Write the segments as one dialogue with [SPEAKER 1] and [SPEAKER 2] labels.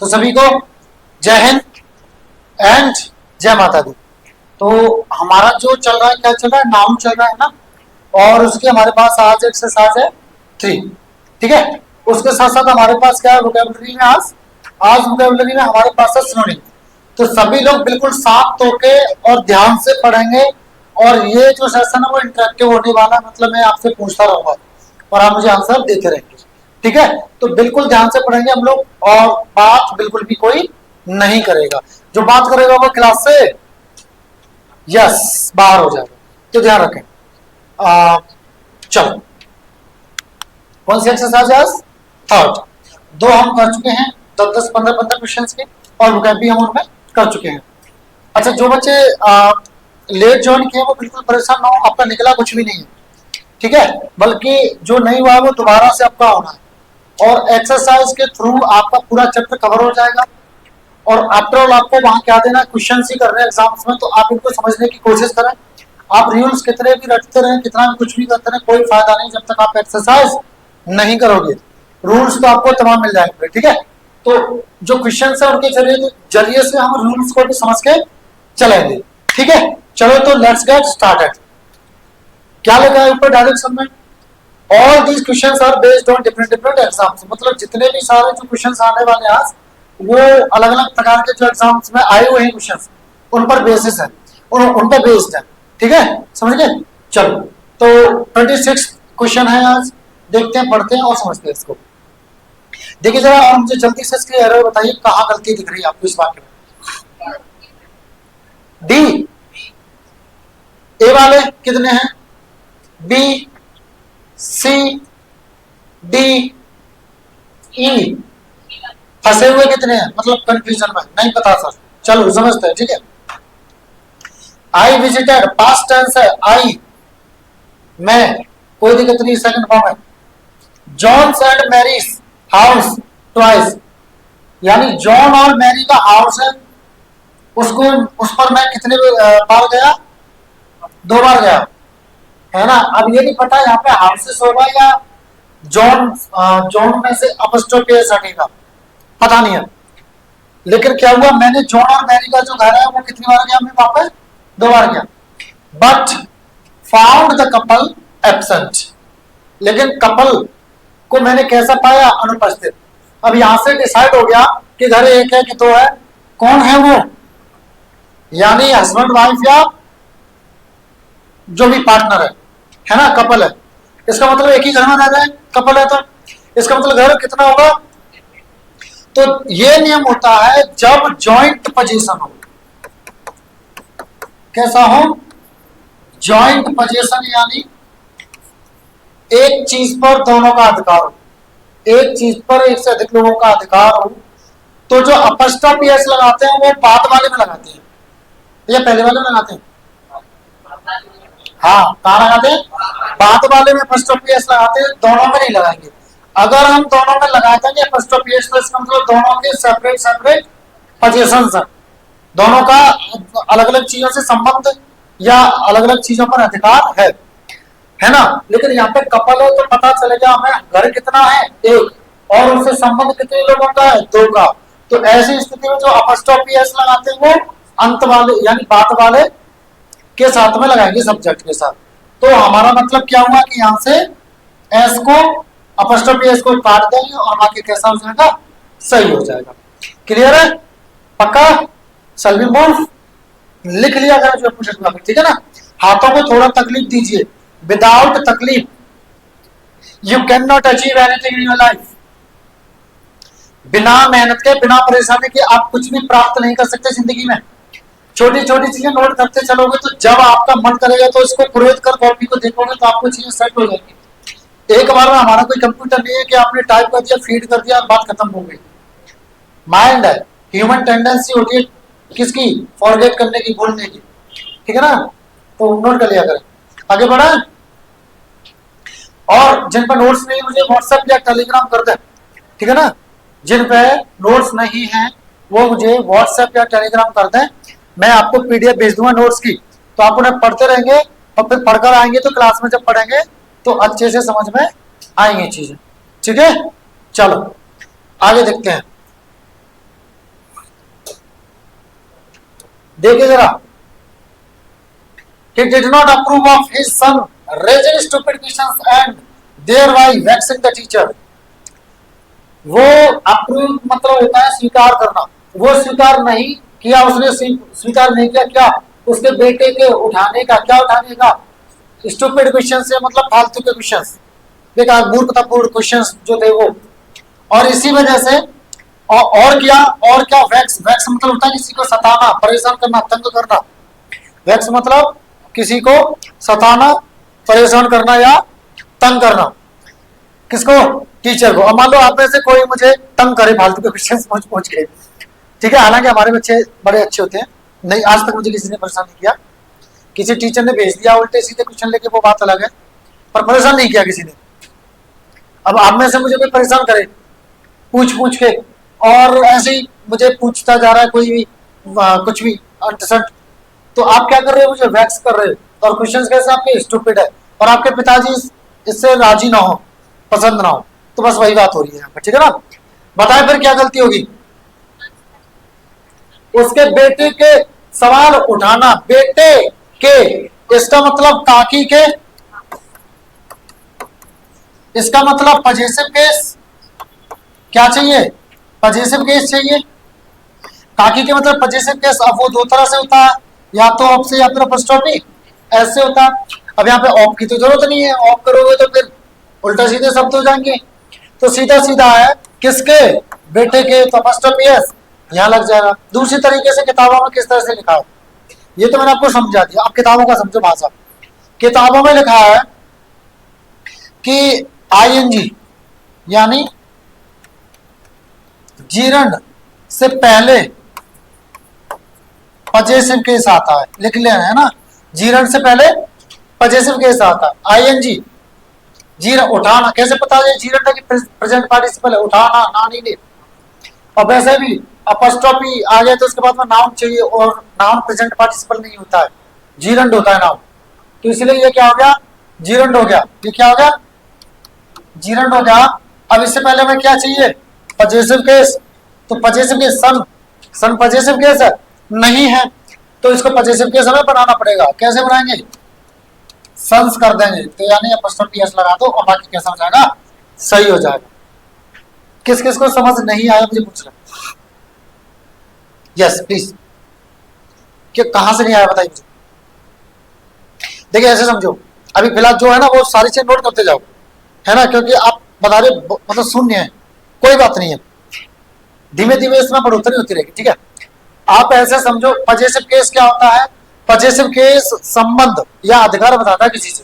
[SPEAKER 1] तो सभी को जय हिंद एंड जय माता दी। तो हमारा जो चल रहा है, क्या चल रहा है, नाउन चल रहा है ना, और उसके हमारे पास आज एक्सरसाइज है 3। ठीक है, उसके साथ साथ हमारे पास क्या है वोकैबुलरी में, आज वोकैबुलरी में हमारे पास है सिनोनिम। तो सभी लोग बिल्कुल साफ होके और ध्यान से पढ़ेंगे, और ये जो सेशन है वो इंटरेक्टिव होने वाला है, मतलब मैं आपसे पूछता रहूंगा और आप मुझे आंसर देते रहेंगे। ठीक है, तो बिल्कुल ध्यान से पढ़ेंगे हम लोग, और बात बिल्कुल भी कोई नहीं करेगा। जो बात करेगा वो क्लास से यस बाहर हो जाएगा, तो ध्यान रखें। चलो, कौन सी एक्सरसाइज है? थर्ड। 2 हम कर चुके हैं, 10 15 क्वेश्चन के, और वोकैब भी हम उनमें कर चुके हैं। अच्छा, जो बच्चे लेट ज्वाइन किए वो बिल्कुल परेशान ना हो, आपका निकला कुछ भी नहीं है। ठीक है, बल्कि जो नहीं हुआ है वो दोबारा से आपका होना है, और एक्सरसाइज के थ्रू आपका पूरा चैप्टर कवर हो जाएगा। और आफ्टर ऑल आपको वहां क्या देना, क्वेश्चन ही करने एग्जाम्स में, तो आप इनको समझने की कोशिश करें। आप रूल्स कितने भी रटते रहे, कितना भी कुछ भी करते रहे, कोई फायदा नहीं जब तक आप एक्सरसाइज नहीं करोगे। रूल्स तो आपको तमाम मिल जाएंगे। ठीक है, तो जो क्वेश्चन है उनके जरिए से हम रूल्स को भी समझ के चलेंगे। ठीक है, चलो तो लेट्स गेट स्टार्टेड। क्या लिखा है ऊपर डायरेक्शन में? All these questions are based on different exams. मतलब जितने भी सारे जो क्वेश्चंस आने वाले हैं आज, वो अलग अलग प्रकार के जो एग्जाम्स में आए हुए हैं क्वेश्चंस, उन पर बेसिस है, उन पर बेस्ड है। ठीक है, समझ गए? चलो, तो 26 क्वेश्चन है आज, देखते हैं, पढ़ते हैं और समझते हैं इसको। देखिए जरा, और मुझे जल्दी से इसकी एरर बताइए, कहाँ गलती दिख रही है आपको इस वाक्य में? डी। ए वाले कितने हैं? बी, सी, डी, ई। फंसे हुए कितने हैं, मतलब कंफ्यूजन में नहीं पता सर। चलो समझते हैं। ठीक है, आई विजिटेड, पास्ट टेंस है, आई मैं, कोई दिक्कत नहीं, सेकंड फॉर्म है। John's and Mary's house twice, यानी जॉन और मैरी का हाउस है, उसको उस पर मैं कितने बार गया? 2 बार गया, है ना। अब ये नहीं पता यहाँ पे हाउसेस होगा या जॉन, जॉन में से अपस्ट्रोफी एस हटेगा, पता नहीं है। लेकिन क्या हुआ, मैंने जॉन और मैरी का जो घर है वो कितनी बार गया मैं वापस? 2 बार गया। But found the couple absent, लेकिन कपल को मैंने कैसा पाया? अनुपस्थित। अब यहां से डिसाइड हो गया कि घर एक है कि 2 है। कौन है वो? यानी हस्बैंड वाइफ या जो भी पार्टनर है ना, कपल है। इसका मतलब एक ही घर में रह रहे हैं, कपल है, तो इसका मतलब घर कितना होगा? तो ये नियम होता है जब जॉइंट पोजीशन हो। कैसा हो? जॉइंट पोजीशन, यानी एक चीज पर दोनों का अधिकार हो, एक चीज पर एक से अधिक लोगों का अधिकार हो। तो जो अपस्ट्रोफी एस लगाते हैं वो बाद वाले में लगाते हैं या पहले वाले में लगाते हैं? हाँ, कहाँ लगाते हैं? बाद वाले में अपस्ट्रोफी एस लगाते हैं, दोनों में नहीं लगाएंगे। अगर हम दोनों में लगा देंगे अपस्ट्रोफी एस, तो इसका मतलब दोनों के सेपरेट सेपरेट पोजीशंस हैं, दोनों का अलग अलग चीजों से संबंध या अलग अलग चीजों पर अधिकार है ना। लेकिन यहाँ पे कपल है तो पता चलेगा हमें घर कितना है? 1, और उससे संबंध कितने लोगों का है? 2 का। तो ऐसी स्थिति में जो अपस्ट्रोफी एस लगाते हैं वो अंत वाले यानी बाद वाले के साथ में लगाएंगे, सब्जेक्ट के साथ। तो हमारा मतलब क्या हुआ कि यहाँ से एस को, अपस्ट्रोफी एस को काट देंगे और बाकी कैसा हो जाएगा? सही हो जाएगा। क्लियर है? पक्का? सलवी मूव लिख लिया अगर जो पूछे। ठीक है ना, हाथों को थोड़ा तकलीफ दीजिए। विदाउट तकलीफ you can not achieve anything in your life. बिना मेहनत के, बिना परेशानी के आप कुछ भी प्राप्त नहीं कर सकते जिंदगी में। छोटी छोटी चीजें नोट करते चलोगे तो जब आपका मन करेगा तो इसको प्रोज कर कॉपी को देखोगे तो आपको चीजें सेट हो जाएंगी। एक बार में हमारा कोई कंप्यूटर नहीं है कि आपने टाइप कर दिया, फीड कर दिया, बात खत्म हो गई। माइंड है, ह्यूमन टेंडेंसी होती है किसकी? फॉरगेट करने की, भूलने की। ठीक है ना, तो नोट कर लिया करें। आगे बढ़ा। और जिन पर नोट्स नहीं, मुझे व्हाट्सएप या टेलीग्राम कर दें। ठीक है ना, जिन पे नोट्स नहीं है वो मुझे व्हाट्सएप या टेलीग्राम कर दें, मैं आपको पीडीएफ भेज दूंगा नोट्स की। तो आप उन्हें पढ़ते रहेंगे और फिर पढ़कर आएंगे तो क्लास में जब पढ़ेंगे तो अच्छे से समझ में आएंगी चीजें। ठीक है, चलो आगे देखते हैं। देखिए जरा, he did not approve of his son raising stupid questions and thereby vexing the teacher. वो अप्रूव मतलब होता है स्वीकार करना, वो स्वीकार नहीं किया, उसने स्वीकार नहीं किया क्या, उसके बेटे के उठाने का, क्या उठाने का, स्टूपिड क्वेश्चन से मतलब फालतू के क्वेश्चन, देखा मूर्खतापूर्ण क्वेश्चन जो थे वो, और इसी वजह से और क्या वैक्स, वैक्स मतलब होता है किसी को सताना, परेशान करना, तंग करना, वैक्स मतलब किसी को सताना, परेशान करना या तंग करना, किसको, टीचर को। अब मान लो आप में से कोई मुझे तंग करे फालतू के क्वेश्चन पूछ के, ठीक है, हालांकि हमारे बच्चे बड़े अच्छे होते हैं, नहीं आज तक मुझे किसी ने परेशान नहीं किया, किसी टीचर ने भेज दिया उल्टे सीधे क्वेश्चन लेके वो बात अलग है, पर परेशान नहीं किया किसी ने। अब आप में से मुझे कोई परेशान करे पूछ के, और ऐसे ही मुझे पूछता जा रहा है कोई भी कुछ भी अंटसंट, तो आप क्या कर रहे हो, मुझे वैक्स कर रहे हो, और क्वेश्चंस कैसे आपके स्टूपिड है, और आपके पिताजी इससे राजी ना हो, पसंद ना हो, तो बस वही बात हो रही है यहाँ पर, ठीक है ना। बताए फिर क्या गलती होगी, उसके बेटे के सवाल उठाना, बेटे के, इसका मतलब काकी के, इसका मतलब पजेसिव केस, क्या चाहिए, पजेसिव केस चाहिए, काकी के मतलब पजेसिव केस। अब वो दो तरह से होता है, या तो ऑफ से या फिर अपॉस्ट्रोफी, ऐसे होता है। अब यहाँ पे ऑफ की तो जरूरत नहीं है, ऑफ करोगे तो फिर उल्टा सीधे शब्द हो जाएंगे, तो सीधा सीधा है किसके, बेटे के, तो अपॉस्ट्रोफी एस यहाँ लग जाएगा। दूसरी तरीके से किताबों में किस तरह से लिखा है, ये तो मैंने आपको समझा दिया, अब किताबों का समझो भाषा। किताबों में लिखा है कि आईएनजी यानी जीरण से पहले पजेसिव केस आता है, लिख लेना है ना, जीरण से पहले पजेसिव केस आता है, आईएनजी जीरण, उठाना, कैसे पता है जीरण है कि प्रेजेंट पार्टिसिपल है, उठाना, ना नहीं ले। और वैसे भी अपॉस्ट्रोफी आ गया तो उसके बाद में नाउन चाहिए, और नाउन प्रेजेंट पार्टिसिपल नहीं होता है, जीरंड होता है नाउन, तो इसलिए ये क्या हो गया, जीरंड हो गया, ये क्या हो गया, जीरंड हो गया। अब इससे पहले में क्या चाहिए, पजेसिव केस, तो पजेसिव केस सन पजेसिव केस है नहीं है, तो इसको पजेसिव केस हमें बनाना पड़ेगा, कैसे बनाएंगे, सन्स कर देंगे, तो यानी अपॉस्ट्रोफी एस लगा दो, और बाकी कैसा हो जाएगा, सही हो जाएगा। किस किस को समझ नहीं आया मुझे पूछ रहा, यस प्लीज, कि कहां से नहीं आया बताइए मुझे। देखिए ऐसे समझो, अभी फिलहाल जो है ना वो सारी चीज नोट करते जाओ, है ना, क्योंकि आप बता रहे मतलब शून्य है, कोई बात नहीं है, धीमे धीमे इसमें बढ़ोतरी होती रहेगी, ठीक है। आप ऐसे समझो, पजेसिव केस क्या होता है, पजेसिव केस संबंध या अधिकार बताता है किसी से,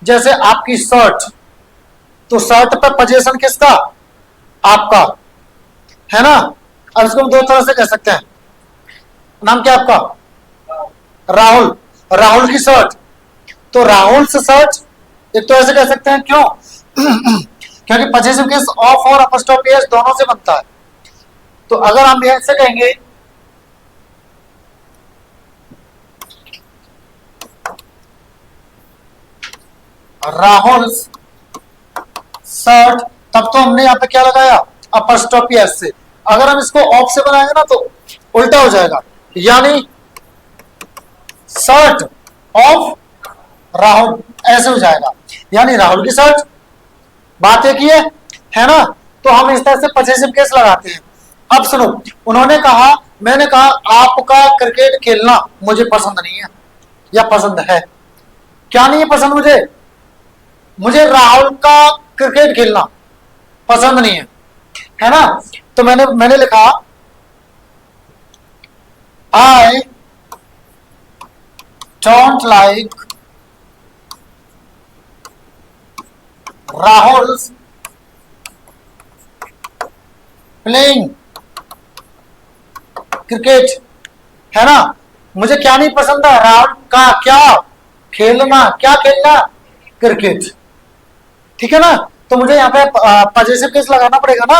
[SPEAKER 1] जैसे आपकी शर्ट, तो शर्ट पर पजेशन किसका, आपका, है ना। अब इसको हम दो तरह से कह सकते हैं, नाम क्या आपका, राहुल, राहुल की शर्ट, तो राहुल से शर्ट, एक तो ऐसे कह सकते हैं, क्यों क्योंकि पजेसिव केस ऑफ और अपॉस्ट्रोफी एस दोनों से बनता है। तो अगर हम ऐसे कहेंगे, राहुल शर्ट, तब तो हमने यहाँ पे क्या लगाया, अपॉस्ट्रोफी एस से। अगर हम इसको ऑफ से बनाएंगे ना तो उल्टा हो जाएगा, यानी शर्ट ऑफ राहुल, ऐसे हो जाएगा, यानी राहुल की शर्ट, बात एक ही है ना। तो हम इस तरह से पजेसिव केस लगाते हैं। अब सुनो, उन्होंने कहा, मैंने कहा आपका क्रिकेट खेलना मुझे पसंद नहीं है, या पसंद है, क्या नहीं है पसंद मुझे राहुल का क्रिकेट खेलना पसंद नहीं है ना। तो मैंने लिखा I don't like Rahul playing cricket, है ना, मुझे क्या नहीं पसंद है, राहुल का क्या खेलना, क्या खेलना, क्रिकेट, ठीक है ना। तो मुझे यहाँ पे पजेसिव केस लगाना पड़ेगा ना,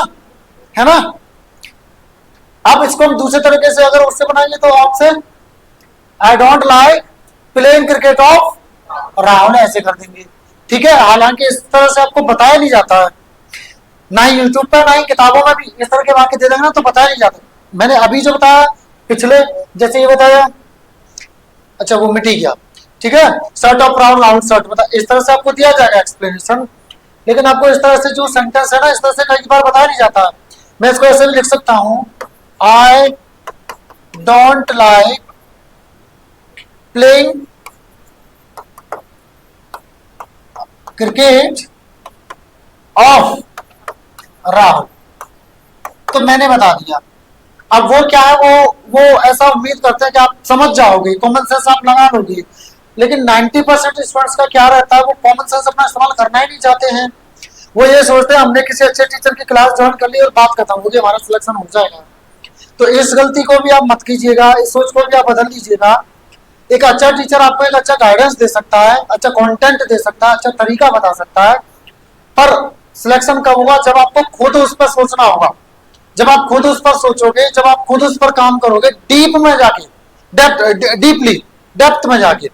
[SPEAKER 1] है ना। अब इसको हम दूसरे तरीके से अगर उससे बनाएंगे तो आपसे I don't like playing cricket of Rahul, ऐसे कर देंगे, ठीक है। हालांकि इस तरह से आपको बताया नहीं जाता है, ना ही यूट्यूब पर ना ही किताबों में भी इस तरह के वाक्य दे देंगे ना तो बताया नहीं जाता। मैंने अभी जो बताया पिछले, जैसे ये बताया अच्छा वो मिट ही गया, ठीक है। Sort of Rahul Rahul sort, मतलब इस तरह से आपको दिया जाएगा एक्सप्लेनेशन, लेकिन आपको इस तरह से जो सेंटेंस है ना, इस तरह से कई बार बताया नहीं जाता। मैं इसको ऐसे भी लिख सकता हूं, I don't like playing cricket of Rahul, तो मैंने बता दिया। अब वो क्या है, वो ऐसा उम्मीद करते हैं कि आप समझ जाओगे, कॉमन सेंस आप लगा लोगे, लेकिन 90% स्टूडेंट्स का क्या रहता है, वो कॉमन सेंस अपना इस्तेमाल करना ही नहीं चाहते हैं। वो ये सोचते हैं हमने किसी अच्छे टीचर की क्लास ज्वाइन कर ली और बात खत्म होगी, हमारा सिलेक्शन हो जाएगा। तो इस गलती को भी आप मत कीजिएगा, इस सोच को भी आप बदल लीजिएगा। एक अच्छा टीचर आपको एक अच्छा गाइडेंस दे सकता है, अच्छा कंटेंट दे सकता है, अच्छा तरीका बता सकता है, पर सिलेक्शन कब होगा, जब आपको खुद उस पर सोचना होगा, जब आप खुद उस पर सोचोगे, जब आप खुद उस पर काम करोगे, डीप में जाके, डीपली डेप्थ में जाके,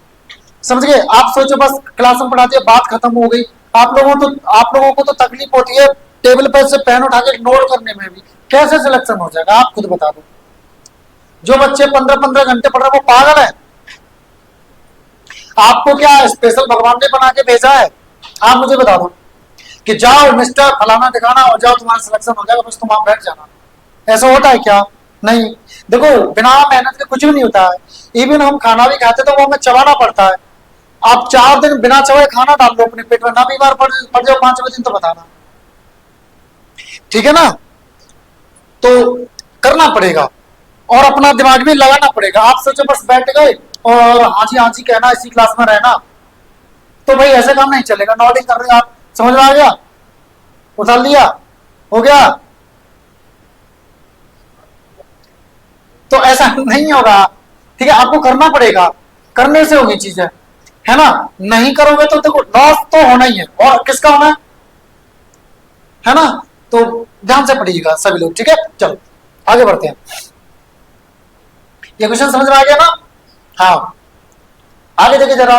[SPEAKER 1] समझ गए। आप सोचो बस क्लास में पढ़ाते बात खत्म हो गई, आप लोगों को तो तकलीफ होती है टेबल पर से पेन उठा के नोट करने में भी, कैसे सिलेक्शन हो जाएगा आप खुद बता दो। जो बच्चे 15-15 घंटे पढ़ रहे वो पागल है। आपको क्या स्पेशल भगवान ने बना के भेजा है? आप मुझे बता दो कि जाओ मिस्टर फलाना ठिकाना हो जाओ, तुम्हारा सिलेक्शन हो जाएगा, बस तुम आप बैठ जाना। ऐसा होता है क्या? नहीं। देखो बिना मेहनत के कुछ भी नहीं होता है। इवन हम खाना भी खाते तो वो हमें चबाना पड़ता है। आप 4 दिन बिना चबाए खाना डाल दो अपने पेट में, ना बीमार पड़ जाओ 5वें दिन तो बताना, ठीक है ना। तो करना पड़ेगा और अपना दिमाग भी लगाना पड़ेगा। आप सोचो बस बैठ गए और हाँ जी कहना, इसी क्लास में रहना, तो भाई ऐसे काम नहीं चलेगा। नॉटिंग कर रहे आप, समझ में आ गया, उतार लिया, हो गया। तो ऐसा नहीं होगा, ठीक है। आपको करना पड़ेगा, करने से होगी चीजें, है ना। नहीं करोगे तो देखो लॉस तो होना ही है, और किसका होना है ना। तो ध्यान से पढ़िएगा सभी लोग, ठीक है। चलो आगे बढ़ते हैं। ये क्वेश्चन समझ में आ गया ना? हाँ, आगे देखिए जरा।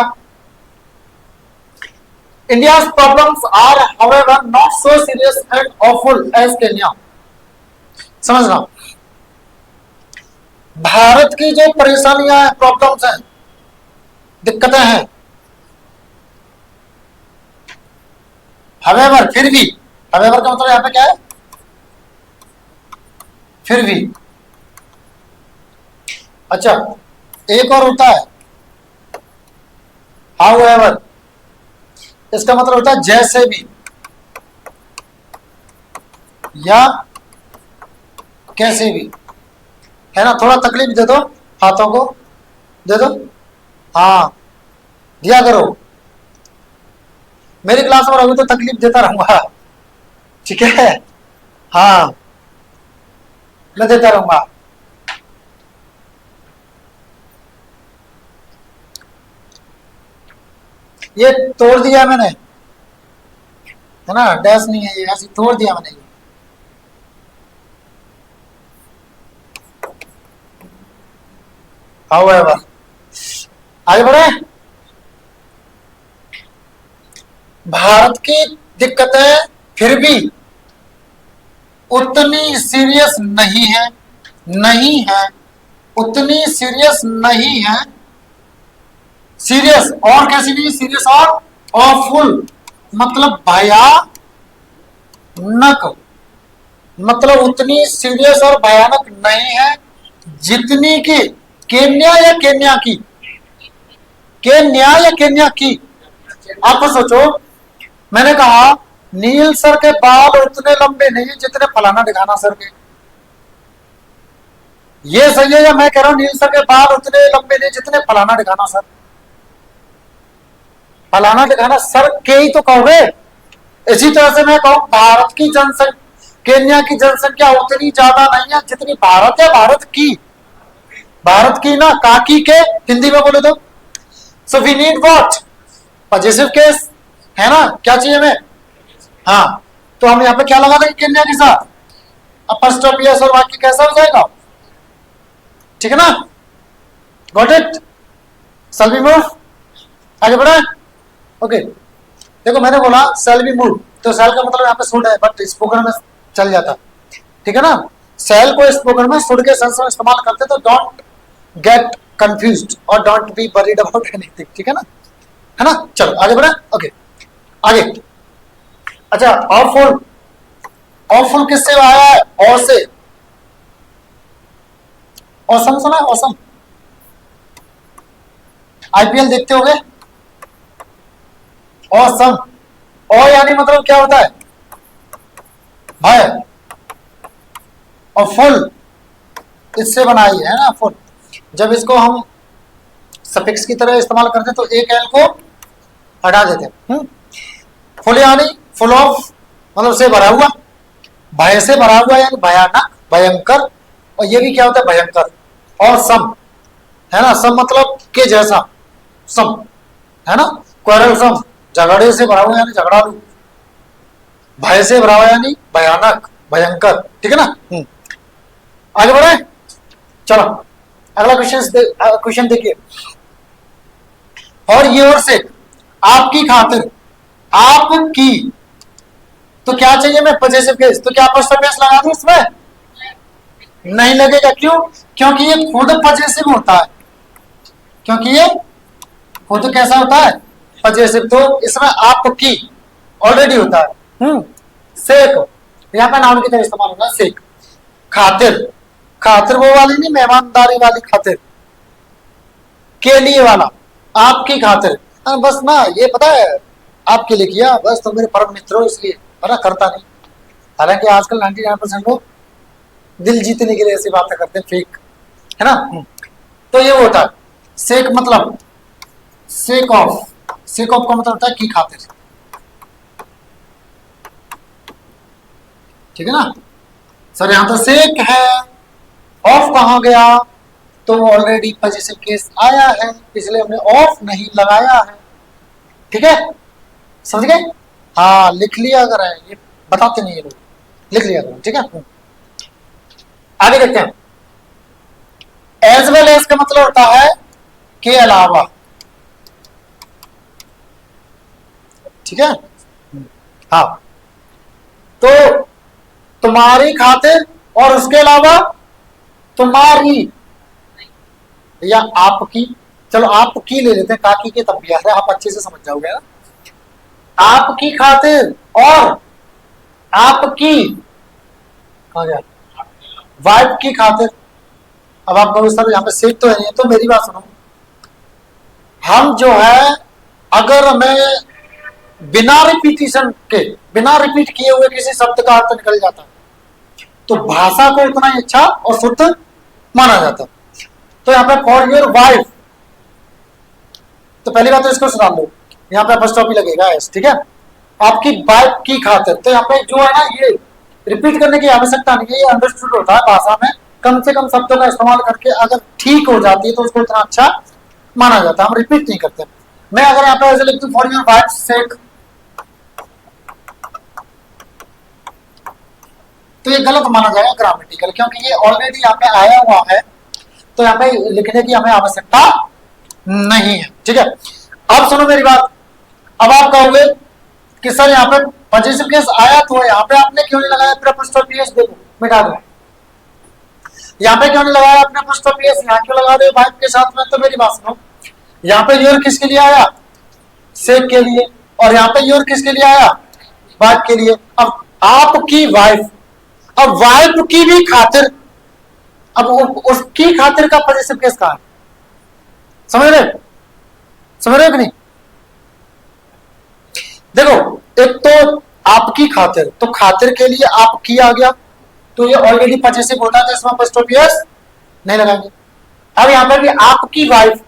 [SPEAKER 1] India's problems are, however, not so serious and awful as Kenya. समझना, भारत की जो परेशानियां हैं, प्रॉब्लम्स हैं, दिक्कतें हैं, however फिर भी, however का मतलब यहाँ पे क्या है? फिर भी। अच्छा एक और होता है however, इसका मतलब होता है जैसे भी या कैसे भी, है ना। थोड़ा तकलीफ दे दो, हाथों को दे दो, हाँ दिया करो। मेरी क्लास में रहोगे तो तकलीफ देता रहूंगा, ठीक है। हाँ मैं देता रहूंगा। ये तोड़ दिया मैंने, है ना, डैश नहीं है ये, ऐसे तोड़ दिया मैंने ये। However, आगे बढ़े। भारत की दिक्कतें फिर भी उतनी सीरियस नहीं है, नहीं है, उतनी सीरियस नहीं है। सीरियस और कैसी नहीं, सीरियस और ऑफुल मतलब भयानक, मतलब उतनी सीरियस और भयानक नहीं है जितनी की केन्या या केन्या की, केन्या या केन्या की। आप सोचो, मैंने कहा नील सर के बाल उतने लंबे नहीं जितने फलाना दिखाना सर के। ये सही है या मैं कह रहा हूं नील सर के बाल उतने लंबे नहीं जितने फलाना दिखाना सर? फलाना दिखाना सर के ही तो कहोगे। इसी तरह से मैं कहूं भारत की जनसंख्या, केन्या की जनसंख्या उतनी ज्यादा नहीं है जितनी भारत है, भारत की, भारत की ना, काकी के हिंदी में बोले तो। So we need what, positive case, है ना। क्या चाहिए हमें? हाँ, तो हम यहाँ पे क्या लगा देंगे केन्या के साथ, अपॉस्ट्रोफी यस और वाक्य कैसा हो जाएगा, ठीक है ना। Got it, shall we move, आगे बढ़े। ओके देखो मैंने बोला शैल वी मूव, तो शैल का मतलब यहाँ पे शुड है, बट स्पोकन में चल जाता, ठीक है ना। शैल को स्पोकन में शुड के सेंस में इस्तेमाल करते तो डोंट गेट कंफ्यूज्ड और don't be worried about anything, ठीक है ना। चलो आगे बढ़े। ओके आगे। अच्छा ऑफुल किससे आया है? और से। औसम सुना है? औसम आईपीएल देखते होगे। औसम और यानी मतलब क्या होता है भाई, और फुल इससे बनाई है ना फुल। जब इसको हम सफिक्स की तरह इस्तेमाल करते हैं तो एक एल को हटा देते हैं। फुल यानी फुल ऑफ मतलब से भरा हुआ, भय से भरा हुआ यानी भयानक भयंकर, और ये भी क्या होता है भयंकर। और सम है ना, सम मतलब के जैसा, सम है ना। क्वेरल सम झगड़े से भरा हुआ यानी झगड़ालू, भय से भरा हुआ यानी भयानक भयंकर, ठीक है ना। आगे बढ़े। चलो अगला क्वेश्चन देखिए। और ये और से आपकी खातिर, आपकी तो क्या चाहिए मैं पजेसिव केस, तो क्या अपोस्ट्रोफी एस लगा दूं इसमें? नहीं लगेगा। क्यों? क्योंकि ये खुद पजेसिव होता है, क्योंकि ये खुद कैसा होता है पजेसिव, तो इसमें आपकी ऑलरेडी होता है। सेक यहाँ पे नाउन की तरह इस्तेमाल होगा सेक। खातिर, खातिर वो वाली नहीं मेहमानदारी वाली खातिर, के लिए वाला, आपकी खातिर। बस ना ये पता है आपके लिए किया, बस तो मेरे परम मित्र हो इसलिए, है ना, करता नहीं। हालांकि आजकल 99% लोग दिल जीतने के लिए ऐसी बातें करते हैं, फेक, है ना। तो ये होता है सेक, मतलब सेक ऑफ, सेक ऑफ का मतलब होता है की खातिर, ठीक है ना। सर यहाँ तो सेक है, ऑफ कहाँ गया, तो ऑलरेडी पजेसिव केस आया है इसलिए हमने ऑफ नहीं लगाया है, ठीक है, समझ गए। हाँ लिख लिया अगर है, ये बताते नहीं ये लोग, लिख लिया करो, ठीक है। आगे देखते हैं। एज वेल एज का मतलब होता है के अलावा, ठीक है। हाँ तो तुम्हारी खातिर और उसके अलावा तुम्हारी या आपकी, चलो आपकी ले लेते हैं, काकी के तब भी आ रहा है, आप अच्छे से समझ जाओगे ना। आपकी खातिर और आपकी कहा गया वाइफ की खातिर। अब आप कहोगे सर यहाँ पे सेट तो है नहीं, तो मेरी बात सुनो, हम जो है अगर हमें बिना रिपीटिशन के, बिना रिपीट किए हुए किसी शब्द का अर्थ निकल जाता तो भाषा को उतना ही अच्छा और शुद्ध माना जाता। तो यहाँ पे फॉर योर वाइफ, तो पहली बात तो इसको सुधार लो, यहाँ पे अपॉस्ट्रोफी लगेगा एस, ठीक है। आपकी वाइफ की खातिर, तो यहाँ पे जो है ना ये रिपीट करने की आवश्यकता नहीं है, ये अंडरस्टूड होता है भाषा में, कम से कम शब्दों का इस्तेमाल करके अगर ठीक हो जाती है तो उसको इतना अच्छा माना जाता है, हम रिपीट नहीं करते। मैं अगर यहाँ पे ऐसे लिख दूं फॉर योर वाइफ सेक, तो ये गलत माना जाएगा ग्रामेटिकल, क्योंकि ये ऑलरेडी यहाँ पे आया हुआ है, तो यहाँ पे लिखने की हमें आवश्यकता नहीं है, ठीक है। अब सुनो मेरी बात, अब आप कहोगे कि सर यहाँ पे पजेसिव केस आया तो यहाँ पे आपने क्यों नहीं लगाया प्रेपोजिशन एस, देखो मिटा दो, यहाँ पे क्यों नहीं लगाया आपने प्रेपोजिशन एस, यहाँ क्यों लगा दो वाइफ के साथ में। तो मेरी बात सुनो, यहाँ पे योर किसके लिए आया, सेक के लिए, और यहाँ पे योर किसके लिए आया, वाइफ के लिए। अब आपकी वाइफ, अब वाइफ की भी खातिर, अब उसकी खातिर का पजेसिव केस कहा है, समझ रहे, समझ रहे हो कि नहीं। देखो एक तो आपकी खातिर, तो खातिर के लिए आपकी आ गया, तो ये ऑलरेडी पजेसिव होता है, इसमें अपॉस्ट्रोफी एस नहीं लगाएंगे। अब यहाँ पर भी आपकी वाइफ,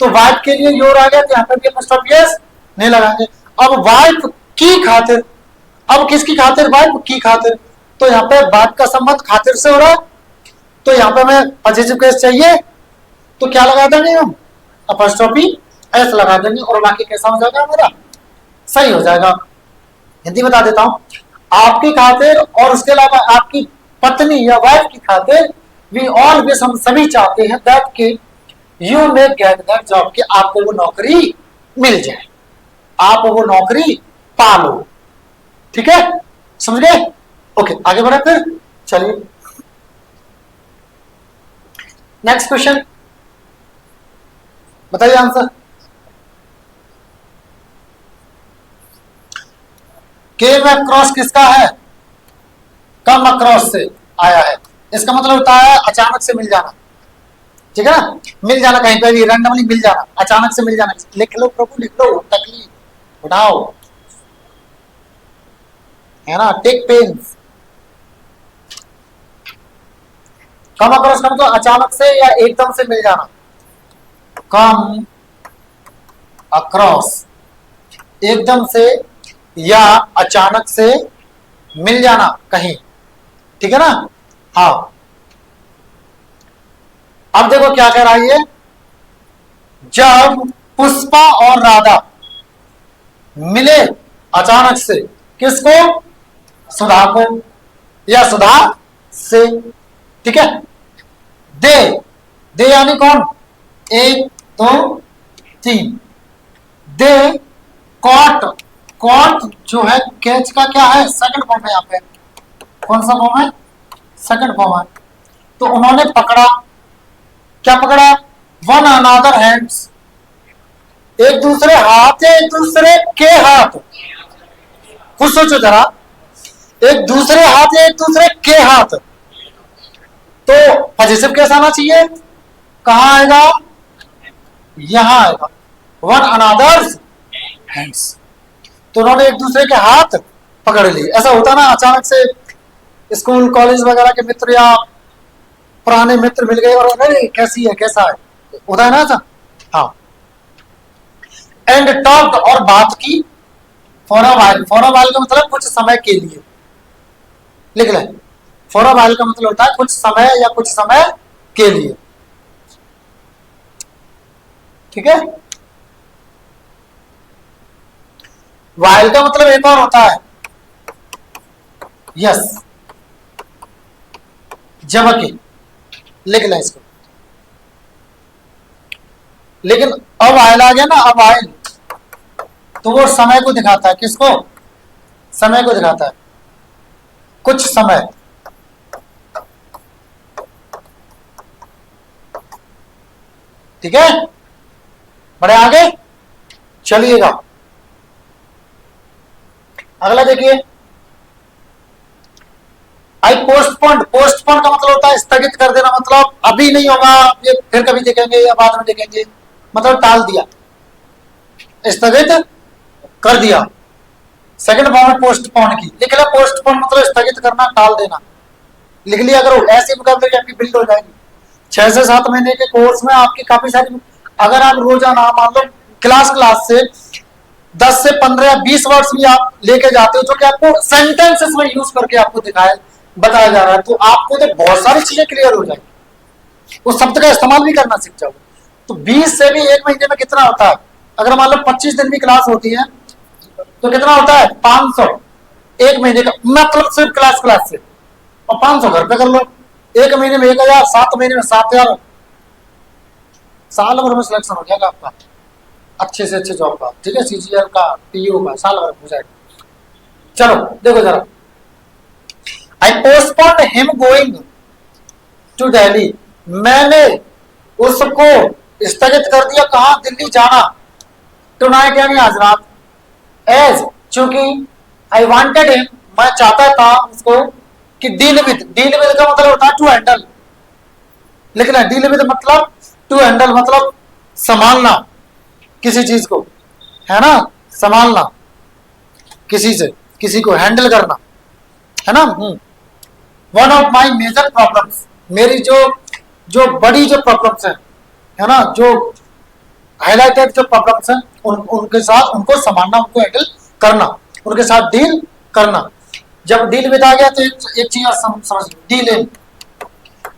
[SPEAKER 1] तो वाइफ के लिए योर आ गया, तो यहाँ पर भी अपॉस्ट्रोफी एस नहीं लगाएंगे। अब वाइफ की खातिर, अब किसकी खातिर, वाइफ की खातिर, तो यहाँ पे वाइफ का संबंध खातिर से हो रहा है, तो यहाँ पे हमें पजेसिव केस चाहिए, तो क्या लगा देंगे हम, अपॉस्ट्रोफी एस लगा देंगे, और बाकी कैसा हो जाएगा हमारा, सही हो जाएगा। हिंदी बता देता हूं, आपकी खातिर और उसके अलावा आपकी पत्नी या वाइफ की खातिर, वी ऑलवेज, हम सभी चाहते हैं दैट कि you may get that job, कि आपको वो नौकरी मिल जाए, आप वो नौकरी पालो, ठीक है, समझ गए। ओके आगे बढ़े फिर, चलिए नेक्स्ट क्वेश्चन। बताइए आंसर। केम अक्रॉस किसका है? कम अक्रॉस से आया है। इसका मतलब होता है अचानक से मिल जाना, ठीक है ना, मिल जाना कहीं पे भी रैंडमली मिल जाना, अचानक से मिल जाना। लिख लो प्रभु, लिख लो, तकलीफ उठाओ, है ना, टेक पेन्स। कम अक्रॉस का मतलब अचानक से या एकदम से मिल जाना। कम अक्रॉस एकदम से या अचानक से मिल जाना कहीं, ठीक है ना। हाँ, अब देखो क्या कह रहा है ये, जब पुष्पा और राधा मिले अचानक से, किसको? सुधा को, या सुधा से, ठीक है। दे, दे यानी कौन? एक दो तीन। दे कॉट, कॉट जो है कैच का क्या है? सेकंड फॉर्म है यहाँ पे। कौन सा फॉर्म है? सेकंड फॉर्म है। तो उन्होंने पकड़ा, क्या पकड़ा? वन अनादर हैंड्स, एक दूसरे हाथ या एक दूसरे के हाथ? खुद सोचो जरा, एक दूसरे हाथ या एक दूसरे के हाथ, तो पॉजिटिव कैसा आना चाहिए? कहां आएगा? यहां आएगा, वन अनादर्स हैंड्स। तो उन्होंने एक दूसरे के हाथ पकड़ लिए। ऐसा होता ना अचानक से, स्कूल कॉलेज वगैरह के मित्र या पुराने मित्र मिल गए और अरे कैसी है, कैसा है, होता है ना ऐसा। हाँ, एंड टॉक्ड और बात की, for a while, for a while का मतलब कुछ समय के लिए, लिख लें। फॉर अ वाइल का मतलब होता है कुछ समय या कुछ समय के लिए, ठीक है। वाइल का मतलब एक और होता है, यस, जबकि, लिख लें इसको। लेकिन अब आयल आ गया ना, अब आयल तो वो समय को दिखाता है। किसको? समय को दिखाता है, कुछ समय, ठीक है। बड़े आगे चलिएगा, अगला देखिए। आई पोस्टपोन्ड, पोस्टपोन का मतलब होता है स्थगित कर देना, मतलब अभी नहीं होगा, ये फिर कभी देखेंगे या बाद में देखेंगे, मतलब टाल दिया, स्थगित कर दिया। सेकंड फॉर्म है पोस्टपोन की, लिख लिया। पोस्टपोन मतलब स्थगित करना, टाल देना, लिख लिया। अगर ऐसी वोकैबुलरी आपकी बिल्ड हो जाएगी 6 से 7 महीने के कोर्स में, आपकी काफी सारी, अगर आप रोजाना मान लो क्लास क्लास से 10 से 15 या 20 वर्ड्स भी आप लेके जाते हो जो कि आपको सेंटेंसेस में यूज करके आपको दिखाया बताया जा रहा है, तो आपको तो बहुत सारी चीजें क्लियर हो जाएगी, उस शब्द का इस्तेमाल भी करना सीख जाओगे। तो 20 से भी एक महीने में कितना होता है? अगर मान लो 25 दिन की क्लास होती है तो कितना होता है? 500 एक महीने का, मतलब सिर्फ क्लास क्लास से, और 500 घर पे कर लो। एक महीने में 1000, 7 महीने में 7000, साल भर में सिलेक्शन हो जाएगा आपका अच्छे से अच्छे जॉब का, ठीक है, सीजीएल का, पीओ का, साल भर हो जाएगा। चलो देखो जरा, I postponed him going to Delhi, मैंने उसको स्थगित कर दिया, कहा? दिल्ली जाना। टुनाइट यानी आज रात, एज चूंकि आई वांटेड हिम, मैं चाहता था उसको, कि डील विद, डील विद का मतलब होता है टू हैंडल, लिख लें। डील विद मतलब टू हैंडल, मतलब संभालना किसी चीज को, है ना, संभालना किसी से, किसी को हैंडल करना, है ना। One of my major problems, मेरी जो जो बड़ी जो प्रॉब्लम्स है ना, जो हाईलाइटेड जो प्रॉब्लम्स हैं, उनके साथ उनको संभालना, उनको हैंडल करना, उनके साथ डील करना। जब डील विद आ गया तो एक चीज और समझ, डील इन,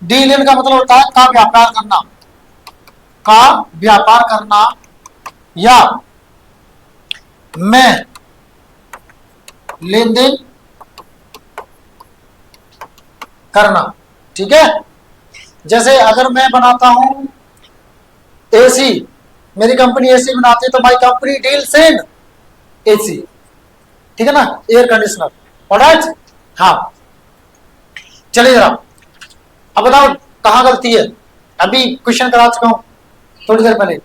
[SPEAKER 1] डील इन का मतलब होता है का व्यापार करना, का व्यापार करना, या मैं लेन देन करना, ठीक है। जैसे अगर मैं बनाता हूं एसी, मेरी कंपनी एसी बनाती है, तो my company deals in AC, ठीक है ना, एयर कंडीशनर, ऑलराइट। हाँ, चलिए जरा, अब बताओ कहां गलती है। अभी क्वेश्चन करा चुका हूं थोड़ी देर पहले,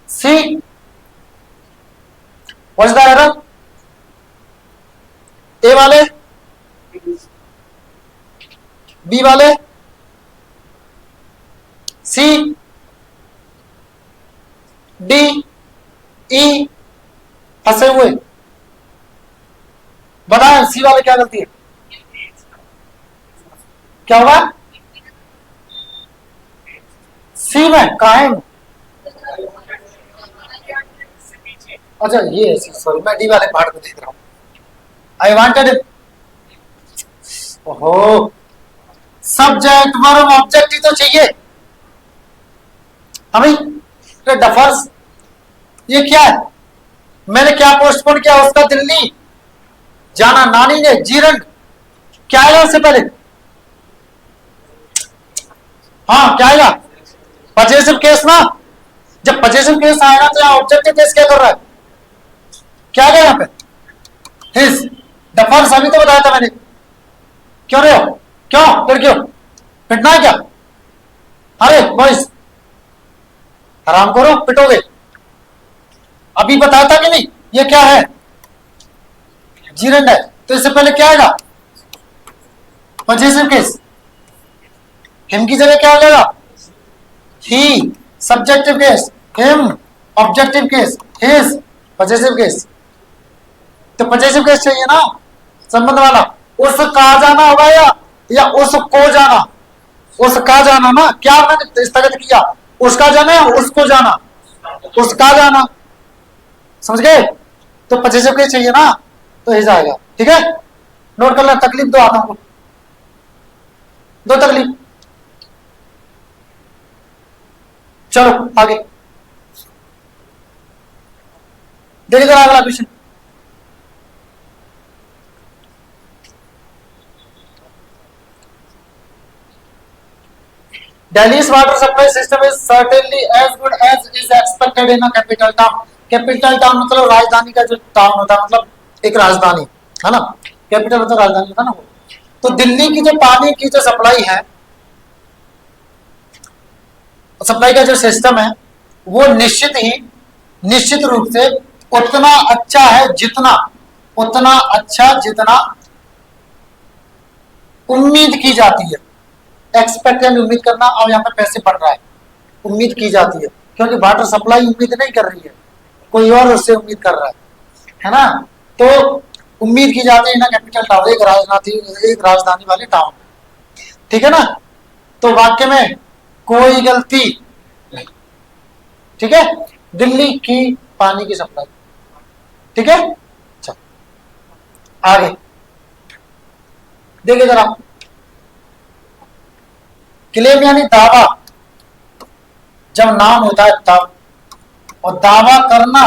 [SPEAKER 1] सी, व्हाट इज द एरर? ए वाले, बी वाले, सी, डी, ई, फंसे हुए। बताएं सी वाले क्या गलती है, क्या होगा? सी में कहा है? अच्छा ये है, सॉरी मैं डी वाले पार्ट को देख रहा हूं। आई वांटेड, ओहो, सब्जेक्ट वर्ब ऑब्जेक्ट ही तो चाहिए हमें। डफर्स, ये क्या है? मैंने क्या पोस्टपोन किया उसका दिल्ली जाना, नानी ने जीरन, क्या आएगा उससे पहले? हाँ क्या आएगा? पजेसिव केस ना। जब पजेसिव केस आएगा तो यहाँ ऑब्जेक्टिव केस क्या कर रहा है? क्या आएगा यहाँ पे? हिज, डफर्स अभी तो बताया था मैंने। क्यों रहे हो? क्यों फिर क्यों पिटना है क्या? अरे बॉयज, आराम करो, पिटोगे। अभी बताया था कि नहीं ये क्या है? जीरंड है, तो इससे पहले क्या आएगा? Possessive case. हिम की जगह क्या आ जाएगा? He, subjective case, him objective case, his possessive case. तो पजेसिव केस चाहिए ना, संबंध वाला। उसका जाना होगा या उसको जाना? उसका जाना ना, क्या मैंने स्थगित किया? उसका जाना या उसको जाना? उसका जाना, समझ गए? तो पजेसिव केस चाहिए ना, तो हिज आएगा। ठीक है, नोट कर लें। तकलीफ दो आता हूं, दो तकलीफ। चलो आगे देखिए जरा अगला question. Delhi's water supply system is certainly as good as is expected in a capital town. Capital town मतलब राजधानी का जो टाउन होता है, मतलब एक राजधानी है ना। कैपिटल मतलब राजधानी होता है ना वो। तो दिल्ली की जो पानी की जो सप्लाई है, सप्लाई का जो सिस्टम है, वो निश्चित रूप से उतना अच्छा है उतना अच्छा जितना उम्मीद की जाती है। एक्सपेक्ट यानी उम्मीद करना, और यहाँ पर पैसे बढ़ रहा है, उम्मीद की जाती है। क्योंकि वाटर सप्लाई उम्मीद नहीं कर रही है, कोई और उससे उम्मीद कर रहा है ना। तो उम्मीद की जाती है ना कैपिटल टाउन, एक राजधानी वाले टाउन। ठीक है ना, तो वाक्य में कोई गलती नहीं। ठीक है, दिल्ली की पानी की सप्लाई। ठीक है, चलो आगे देखिए जरा। क्लेम यानी दावा, जब नाम होता है तब, और दावा करना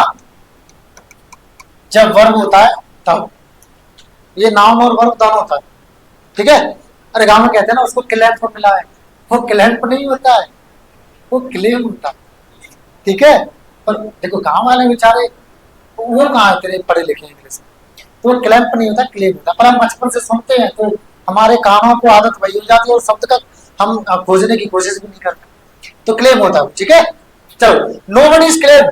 [SPEAKER 1] जब वर्ब होता है तब। ये नाउन और वर्ब दोनों होता है। ठीक है, अरे गांव में कहते हैं ना उसको क्लैंप मिला है, वो क्लैंप नहीं होता है, वो क्लेम होता है। ठीक है, पर देखो गांव वाले बेचारे वो कहाँ तेरे पढ़े लिखे इंग्लिश में, तो वो क्लैंप नहीं होता, क्लेम होता। पर हम बचपन से सुनते हैं तो हमारे कानों को आदत वही हो जाती है, और शब्द का हम खोजने की कोशिश भी नहीं करते। तो क्लेम होता है। ठीक है, चलो। No one is claim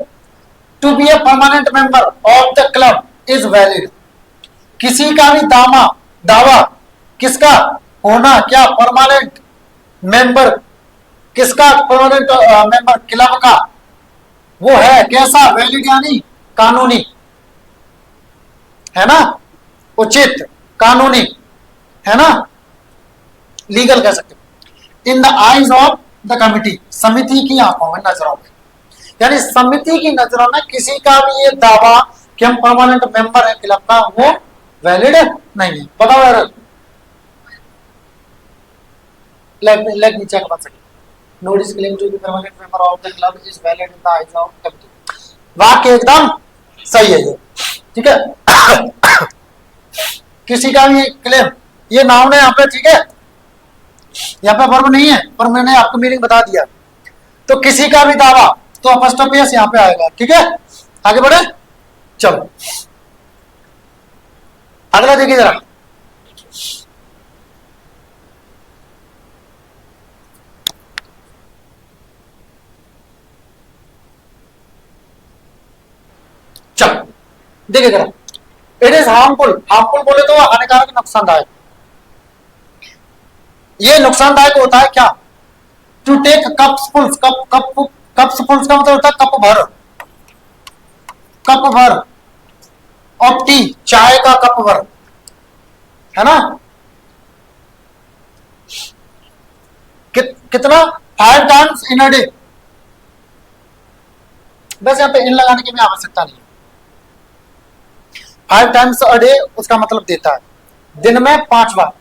[SPEAKER 1] to be a permanent member of the club is valid. किसी का भी दावा किसका होना, क्या परमानेंट मेंबर, किसका परमानेंट मेंबर, क्लब का, वो है कैसा? वैलिड यानी कानूनी, है ना, उचित, कानूनी, है ना, लीगल कह सकते। In the eyes of the committee, समिति की आंखों में, नजरों में, यानी समिति की नजरों में किसी का भी ये दावा कि हम परमानेंट मेंबर है क्लब का, वो वैलिड नहीं है। बताओ यार, let me check once again. Notice claim to be permanent member of the club is valid in the eyes of committee. वाक्य एकदम सही है ये। ठीक है, किसी का भी क्लेम, ये नाउन है यहाँ पे। ठीक है, यहाँ पे वर्ब नहीं है, पर मैंने आपको मीनिंग बता दिया। तो किसी का भी दावा, तो अपस्टोपियस यहाँ पे आएगा। ठीक है, आगे बढ़े, चलो अगला देखिए जरा। देखिए जरा, इट इज हार्मफुल, हार्मफुल बोले तो हानिकारक, नुकसानदायक। ये नुकसानदायक होता है क्या, टू टेक कप्स फुल्स, कप्स फुल्स का मतलब होता है कप भर, कप भर ऑफ टी, चाय का कप भर, है ना। कितना, 5 टाइम्स इन अ डे। बस यहाँ पे इन लगाने की भी आवश्यकता नहीं है, 5 टाइम्स अ डे उसका मतलब देता है दिन में 5 बार।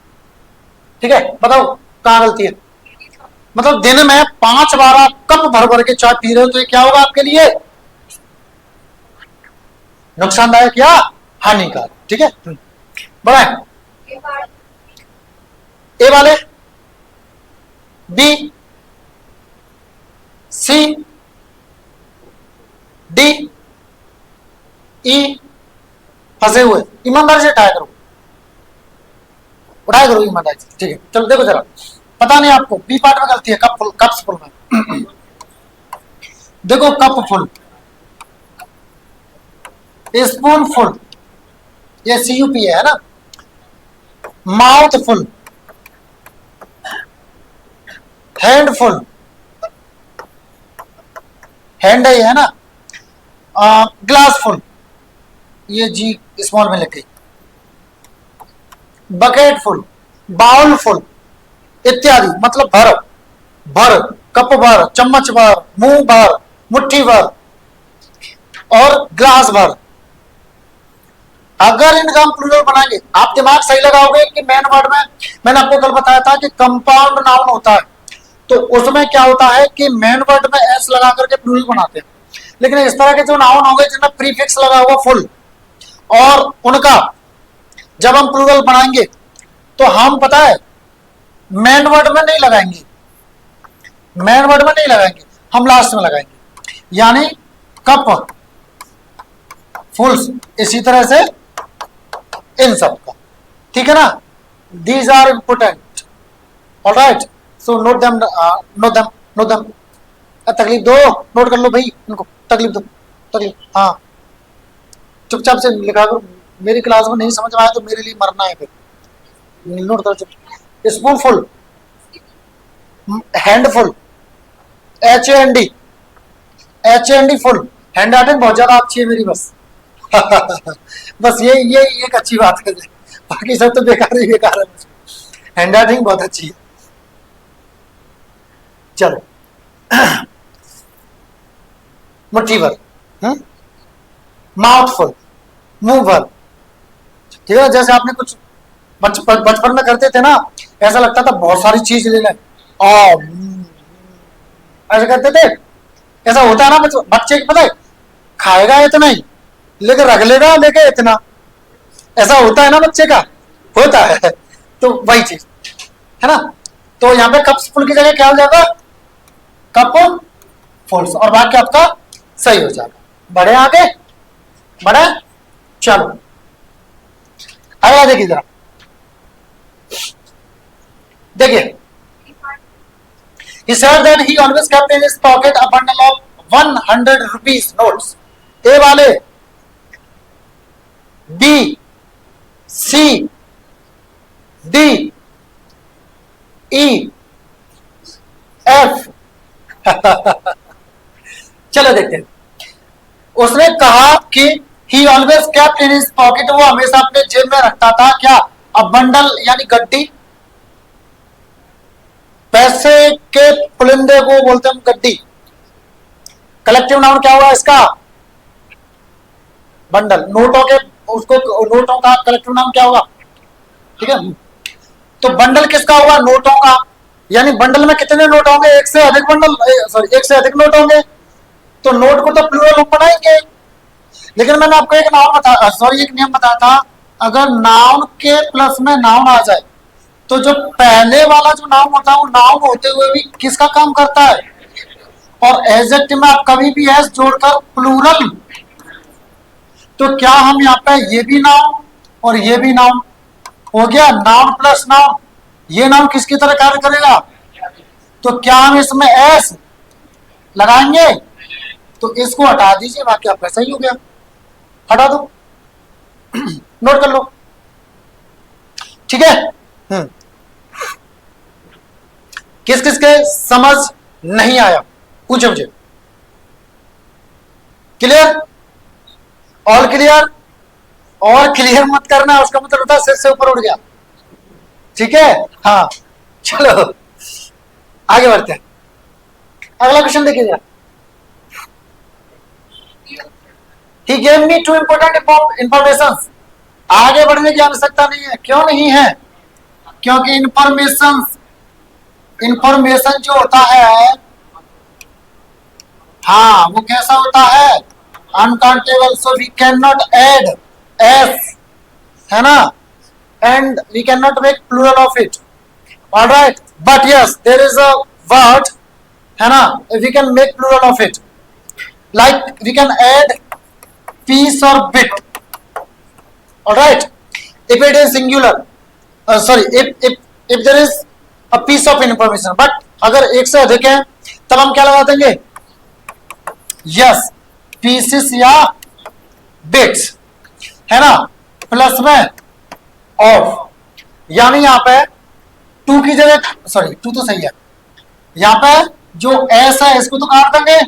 [SPEAKER 1] ठीक है, बताओ कहां गलती है। मतलब दिन में 5 बार आप कप भर भर के चाय पी रहे हो, तो ये क्या होगा आपके लिए, नुकसानदायक या हानिकारक। ठीक है, बढ़ाए ए वाले, बी, सी, डी, ई, फंसे हुए, ईमानदारी से उठाया करो, उठाया करो ईमानदारी से। ठीक है, चलो देखो जरा, पता नहीं आपको, बी पार्ट में गलती है, कप फुल, कप्स फुल में देखो, कप फुल, स्पून फुल, ये CUP है ना। Mouth full, hand full, hand है ना। ग्लास फुल, ये जी स्मॉल में लिख गई। बकेट फुल, बाउल फुल इत्यादि, मतलब भर, भर, कप भर, चम्मच भर, मुंह भर, मुट्ठी भर और ग्लास भर। अगर इनका हम प्लूरल बनाएंगे, आप दिमाग सही लगाओगे कि मेन वर्ड में, मैंने आपको कल बताया था कि कंपाउंड नाउन होता है, तो उसमें क्या होता है कि मेन वर्ड में एस लगा करके प्लूरल बनाते हैं। लेकिन इस तरह के जो नाउन होंगे जिनमें प्रीफिक्स लगा हुआ फुल, और उनका जब हम प्लूरल बनाएंगे तो हम पता है मेन वर्ड में नहीं लगाएंगे, मेन वर्ड में नहीं लगाएंगे, हम लास्ट में लगाएंगे, यानी कप फुल्स, इसी तरह से इन सब का। ठीक है ना, these are important, alright, so note them, note them, note them. तकलीफ दो, नोट कर लो भाई इनको, तकलीफ दो, तकलीफ, हाँ चुपचाप से लिखा करो। मेरी क्लास में नहीं समझ में आया तो मेरे लिए मरना है फिर, नोट करो चुप। Spoon full, handful, HAND, HAND full, hand writing बहुत ज्यादा अच्छी है मेरी, बस बस ये एक अच्छी बात है, बाकी सब तो बेकार ही बेकार है, हैंड राइटिंग बहुत अच्छी है। चलो मुट्ठी भर, माउथ फुल, मुंह भर। ठीक है, जैसे आपने कुछ बचपन में करते थे ना, ऐसा लगता था बहुत सारी चीज ले लें, ऐसे करते थे। ऐसा होता है ना बच्चे की, पता है खाएगा इतना ही लेकिन रख लेगा लेके इतना, ऐसा होता है ना बच्चे का, होता है। तो वही चीज है ना। तो यहाँ पे कप्स फुल की जगह क्या हो जाएगा, कप फुल्स, और वाक्य आपका सही हो जाएगा। बढ़े आगे, बढ़े, चलो अगला देखिए जरा, देखिए, he said that he always kept in his pocket a bundle of 100 rupees notes। ए वाले, बी, सी, डी, ई, एफ चलो देखते हैं। उसने कहा कि ही always kept in his pocket, वो हमेशा अपने जेब में रखता था क्या, अब बंडल यानी गड्डी, पैसे के पुलिंदे को बोलते हैं गड्डी। कलेक्टिव नाउन क्या हुआ इसका, बंडल। नोटों के, उसको नोटों का कलेक्टिव नाउन क्या होगा, ठीक है। तो बंडल किसका हुआ, नोटों का, यानी बंडल में कितने नोट होंगे, एक से अधिक बंडल, सॉरी एक से अधिक नोट होंगे, तो नोट को तो प्लूरल हम बनाएंगे। लेकिन मैंने आपको एक नाउन बताया, सॉरी एक नियम बताया था, अगर नाउन के प्लस में नाउन आ जाए तो जो पहले वाला जो नाउन होता है वो नाउन होते हुए भी किसका काम करता है, और एडजेक्टिव में आप कभी भी एस जोड़कर प्लूरल, तो क्या हम यहाँ पे ये भी नाउन और ये भी नाउन हो गया, नाउन प्लस नाउन, ये नाउन किसकी तरह कार्य करेगा, तो क्या हम इसमें एस लगाएंगे, तो इसको हटा दीजिए, बाकी आपका सही हो गया, हटा दो। नोट कर लो, ठीक है। किस किस के समझ नहीं आया पूछो मुझे। क्लियर? All clear? और क्लियर मत करना, उसका मतलब होता है सिर से ऊपर उठ गया, ठीक है। हाँ चलो आगे बढ़ते हैं। अगला क्वेश्चन देखिएगा। He gave me two important information। आगे बढ़ने की आवश्यकता नहीं है। क्यों नहीं है? क्योंकि इंफॉर्मेशन जो होता है, हाँ वो कैसा होता है? Uncountable. So we can not add S, है ना, and we can not make plural of it. Alright, but yes there is a word, है ना, we can make plural of it, like we can add piece or bit, all right, if it is singular, sorry, if there is a piece of information, but अगर एक से अधिक है तब हम क्या लगा देंगे? yes, pieces या bits, है ना, प्लस में ऑफ, यानी यहाँ पे टू की जगह, सॉरी टू तो सही है, यहाँ पे जो एस है इसको तो काट देंगे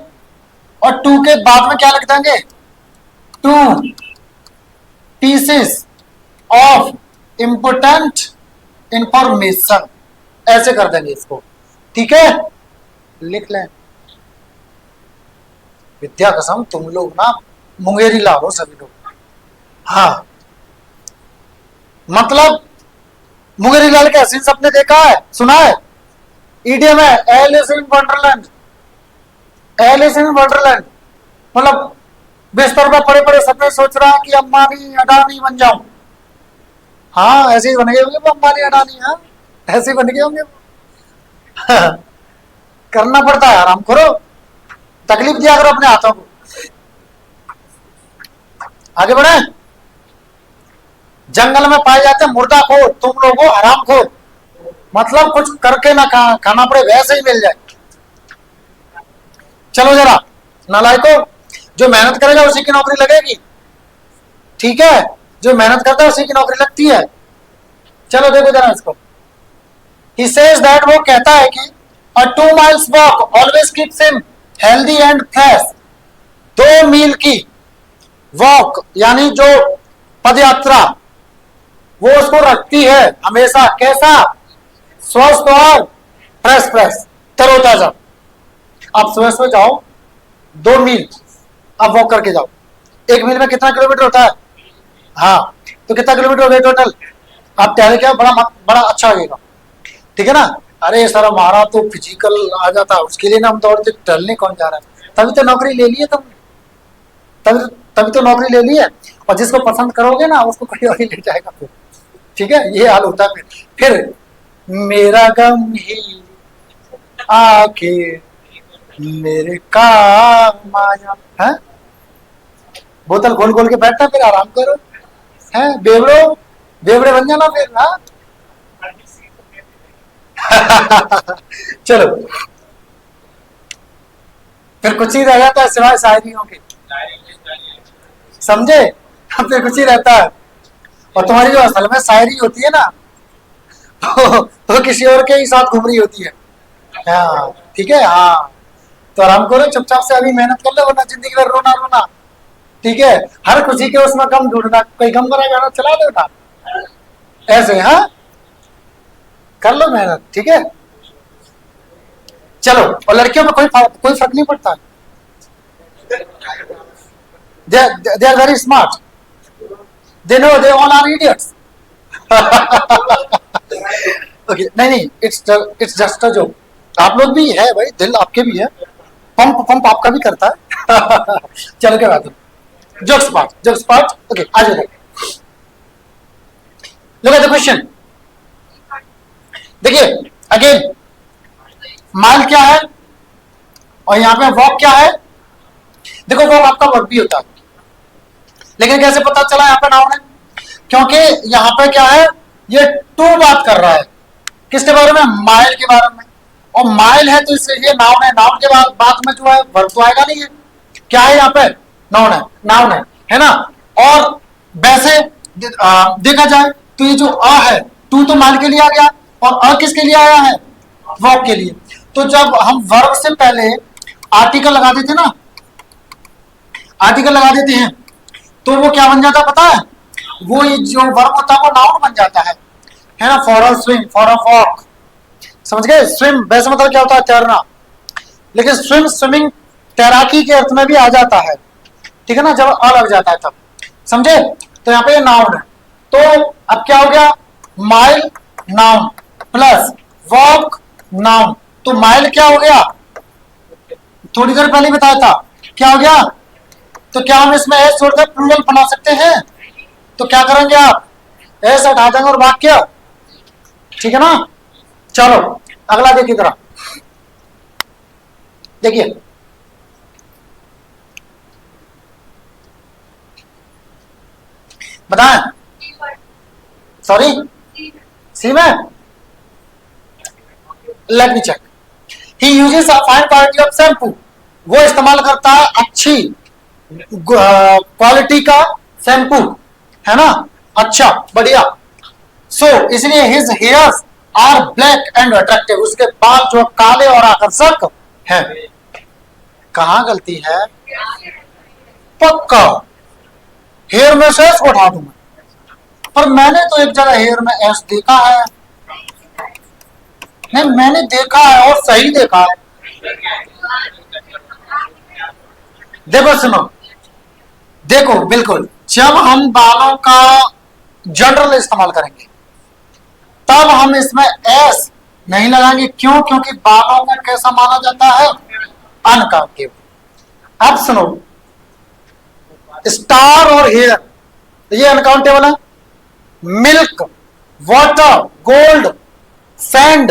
[SPEAKER 1] और टू के बाद में क्या लिख देंगे? Two pieces of important information, ऐसे कर देंगे इसको, ठीक है। लिख लें। विद्या कसम तुम लोग ना मुंगेरी ला हो सभी लोग। हाँ मतलब मुंगेरी लाल के हसीन सपने देखा है, सुना है? ईडीएम है, Alice in Wonderland, Alice in Wonderland, मतलब बिस्तर पर पड़े पड़े सपने सोच रहा कि अंबानी अडानी बन जाऊं। हाँ ऐसे ही बन गए होंगे वो अंबानी अडानी, हाँ ऐसे ही बन गए होंगे। करना पड़ता है, आराम करो, तकलीफ दिया करो अपने हाथों को। आगे बढ़े। जंगल में पाए जाते मुर्दा खोर, तुम लोगों हराम खोर, मतलब कुछ करके ना खाना पड़े वैसे ही मिल जाए। चलो जरा नालायको, जो मेहनत करेगा उसी की नौकरी लगेगी, ठीक है, जो मेहनत करता है उसी की नौकरी लगती है। चलो देखो जरा इसको। He says that, वो कहता है कि a 2 miles walk always keeps him healthy and fresh। 2 मील की वॉक यानी जो पदयात्रा, वो उसको रखती है हमेशा कैसा? स्वस्थ और फ्रेश फ्रेश, तरोताजा। आप सुबह सुबह जाओ 2 मील, अब वॉक करके जाओ। 1 मील में कितना किलोमीटर होता है? हाँ तो कितना किलोमीटर हो गया टोटल? आप टहल के बड़ा अच्छा लगेगा, ठीक है ना। अरे सर हमारा तो फिजिकल आ जाता है, उसके लिए ना हम दौड़ते, टहलने कौन जा रहा है? तभी तो नौकरी ले ली है तुमने, तभी तो नौकरी ले ली है। और जिसको पसंद करोगे ना उसको कोई और ही ले जाएगा फिर, ठीक है, ये हाल होता है। फिर मेरा गम ही आके मेरे काम आया है, बोतल खोल खोल के बैठना, फिर आराम करो, है बेवड़ो, बेवड़े बन जाना फिर। हाँ चलो फिर कुछ ही रह जाता है सिवाय शायरियों के, समझे? फिर कुछ ही रहता है। और तुम्हारी जो असल में शायरी होती है ना तो किसी और के ही साथ घूम रही होती है। हाँ ठीक है, हाँ तो आराम करो, चुपचाप से अभी मेहनत कर लो, वरना जिंदगी में रोना रोना, ठीक है। हर खुशी के उसमें गम ढूंढना, कोई गम भरा गाना चला दो ना ऐसे, हाँ कर लो मेहनत, ठीक है। चलो, और लड़कियों में कोई फर्क नहीं पड़ता, they are very smart, they know they all are idiots। okay, नहीं it's just a joke। आप लोग भी है भाई, दिल आपके भी है, पंप आपका भी करता है। चलो क्या बात है, जोक्स पार्ट, ओके आ जाओ। लुक एट द क्वेश्चन, देखिए अगेन माइल क्या है और यहाँ पे वॉक क्या है। देखो वॉक आपका वर्ब भी होता है, लेकिन कैसे पता चला यहाँ पे नाउन है? क्योंकि यहाँ पे क्या है, ये टू बात कर रहा है किसके बारे में? माइल के बारे में। और माइल है तो इसलिए ये नाउन है, नाउन के बाद में जो है वर्ब तो आएगा नहीं है। क्या है यहाँ पे? नाउन है ना, है ना। और वैसे देखा जाए तो ये जो अ है, टू तो माइल के लिए आ गया, और अ किसके लिए आया है, वर्ब के लिए। तो जब हम वर्ब से पहले आर्टिकल लगा देते ना, आर्टिकल लगा देते हैं, तो वो क्या बन जाता है पता है, वो ये जो वर्ब होता है वो नाउन बन जाता है ना। For a swim, for a walk, समझ गए। स्विम वैसे मतलब क्या होता है, तैरना, लेकिन स्विम स्विमिंग तैराकी के अर्थ में भी आ जाता है, ठीक है ना, जब अ लग जाता है तब, समझे। तो यहाँ पे ये नाउन है। तो अब क्या हो गया, mile noun plus walk noun, तो माइल क्या हो गया, थोड़ी देर पहले बताया था, क्या हो गया। तो क्या हम इसमें एस जोड़कर प्लूरल बना सकते हैं, तो क्या करेंगे आप, एस हटा देंगे और वाक्य, ठीक है ना। चलो अगला देखिए जरा, देखिए बताएं, सॉरी सी में, let me check. He uses a fine quality of shampoo, वो इस्तेमाल करता है अच्छी क्वालिटी का शैम्पू, है ना, अच्छा बढ़िया। सो इसलिए his hairs are black and attractive, उसके बाल जो काले और आकर्षक है। कहां गलती है, पक्का हेयर में से एस उठा दूं मैं, पर मैंने तो एक जगह हेयर में एस देखा है, नहीं मैंने देखा है और सही देखा है। देखो सुनो, देखो बिल्कुल, जब हम बालों का जनरल इस्तेमाल करेंगे तब हम इसमें एस नहीं लगाएंगे, क्यों, क्योंकि बालों को कैसा माना जाता है, अनकाउंटेबल। अब सुनो, स्टार और हेयर ये अनकाउंटेबल है, मिल्क, वाटर, गोल्ड, सैंड,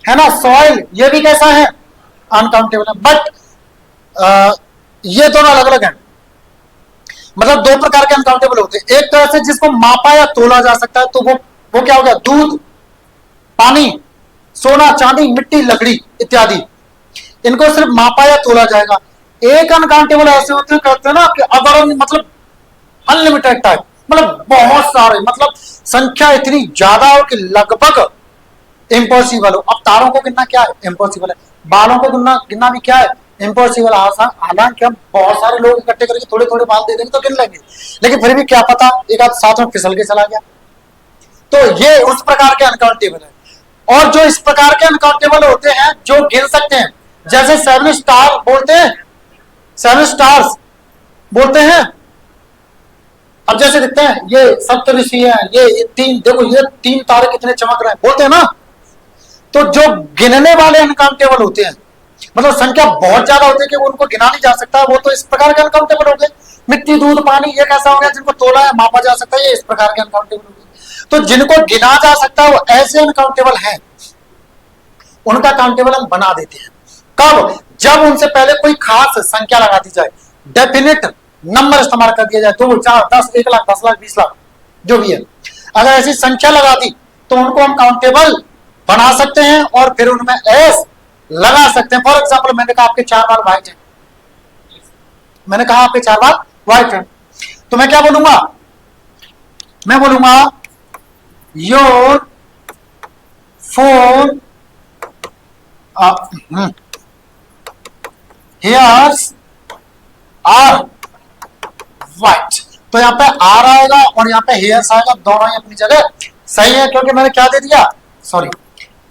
[SPEAKER 1] है ना, सॉइल, ये भी कैसा है, अनकाउंटेबल है। बट ये दोनों अलग अलग हैं, मतलब दो प्रकार के अनकाउंटेबल होते हैं। एक तरह से जिसको मापा या तोला जा सकता है, तो वो क्या हो गया, दूध, पानी, सोना, चांदी, मिट्टी, लकड़ी इत्यादि, इनको सिर्फ मापा या तोला जाएगा। एक अनकाउंटेबल ऐसे होते हैं, कहते हैं ना कि अगर मतलब अनलिमिटेड टाइप, मतलब बहुत सारे, मतलब संख्या इतनी ज्यादा हो कि लगभग इम्पॉसिबल हो। अब तारों को गिनना क्या है, इम्पॉसिबल है। बालों को गिनना गिनना भी क्या है, इम्पॉसिबल। हालांकि हम बहुत सारे लोग इकट्ठे करके थोड़े थोड़े बाल दे देंगे तो गिन लेंगे, लेकिन फिर भी क्या पता एक आध साथ में फिसल के चला गया। तो ये उस प्रकार के अनकाउंटेबल है। और जो इस प्रकार के अनकाउंटेबल होते हैं जो गिन सकते हैं, जैसे 7 स्टार बोलते हैं, 7 स्टार्स बोलते हैं। अब जैसे दिखते हैं ये सप्तऋषि है, ये तीन, देखो ये 3 तारे कितने चमक रहे हैं, बोलते हैं ना। तो जो गिनने वाले अनकाउंटेबल होते हैं, मतलब संख्या बहुत ज्यादा होती है कि उनको गिना नहीं जा सकता, वो तो इस प्रकार के अनकाउंटेबल हो गए। मिट्टी, दूध, पानी, ये कैसा हो गया, जिनको तोला है मापा जा सकता है, ये इस प्रकार के अनकाउंटेबल हो गए। तो जिनको गिना जा सकता है वो ऐसे अनकाउंटेबल हैं, उनका काउंटेबल हम बना देते हैं। कब, जब उनसे पहले कोई खास संख्या लगा दी जाए, डेफिनेट नंबर इस्तेमाल कर दिया जाए, 2, 4, 10, 1 लाख, 10 लाख, 20 लाख, जो भी है। अगर ऐसी संख्या लगा दी तो उनको हम काउंटेबल बना सकते हैं और फिर उनमें एस लगा सकते हैं। फॉर एग्जाम्पल मैंने कहा आपके 4 बाल व्हाइट है, मैंने कहा आपके 4 बाल व्हाइट है, तो मैं क्या बोलूंगा, मैं बोलूंगा योर 4 हेयर्स आर व्हाइट। तो यहाँ पे आर आएगा और यहाँ पे हेयर्स आएगा, दोनों ही अपनी जगह सही है, क्योंकि मैंने क्या दे दिया, सॉरी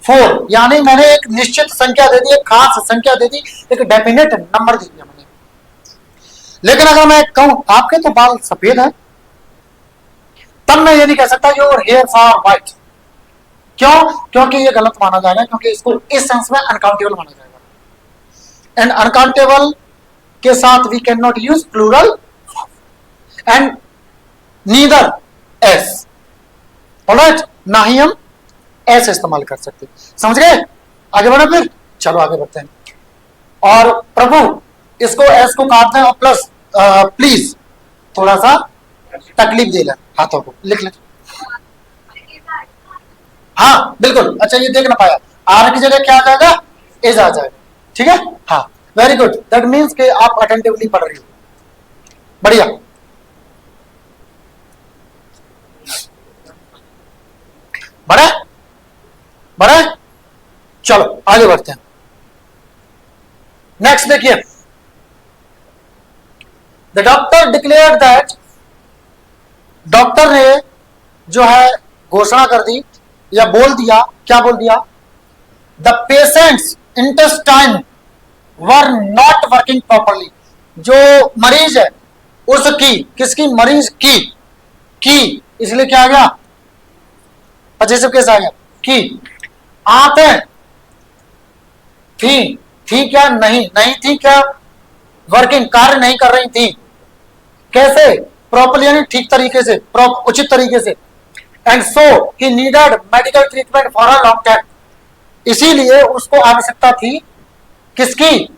[SPEAKER 1] 4, यानी मैंने एक निश्चित संख्या दे दी, एक खास संख्या दे दी, एक डेफिनेट नंबर दे दिया मैंने। लेकिन अगर मैं कहूं आपके तो बाल सफेद है, तब मैं ये नहीं कह सकता योर हेयर्स आर व्हाइट। क्यों, क्योंकि ये गलत माना जाएगा, क्योंकि इसको इस सेंस में अनकाउंटेबल माना जाएगा। एंड अनकाउंटेबल के साथ we can not use plural and neither S, alright, ना ही हम एस इस्तेमाल कर सकते। समझ गए, आगे बढ़े फिर, चलो आगे बढ़ते हैं। और प्रभु इसको एस को काट दें और प्लस प्लीज थोड़ा सा तकलीफ दे लें, हाथों को लिख लें। हाँ बिल्कुल, अच्छा ये देख ना पाया, आर की जगह क्या आ जाएगा, एज आ जाएगा, ठीक है। हाँ वेरी गुड, दैट मीन्स कि आप अटेंटिवली पढ़ रही हो, बढ़िया। बढ़े बढ़े। चलो आगे बढ़ते हैं। नेक्स्ट देखिए, the doctor declare that, doctor ने जो है घोषणा कर दी या बोल दिया, क्या बोल दिया, the patients intestine were not working properly, जो मरीज है उसकी, किसकी, मरीज की इसलिए क्या आ गया, पजेसिव केस आ गया, की आंखें थी क्या, नहीं थी क्या, वर्किंग कार्य नहीं कर रही थी, कैसे, प्रॉपरली यानी ठीक तरीके से, उचित तरीके से, and so he needed medical treatment for a long time, इसीलिए उसको आवश्यकता थी किसकी,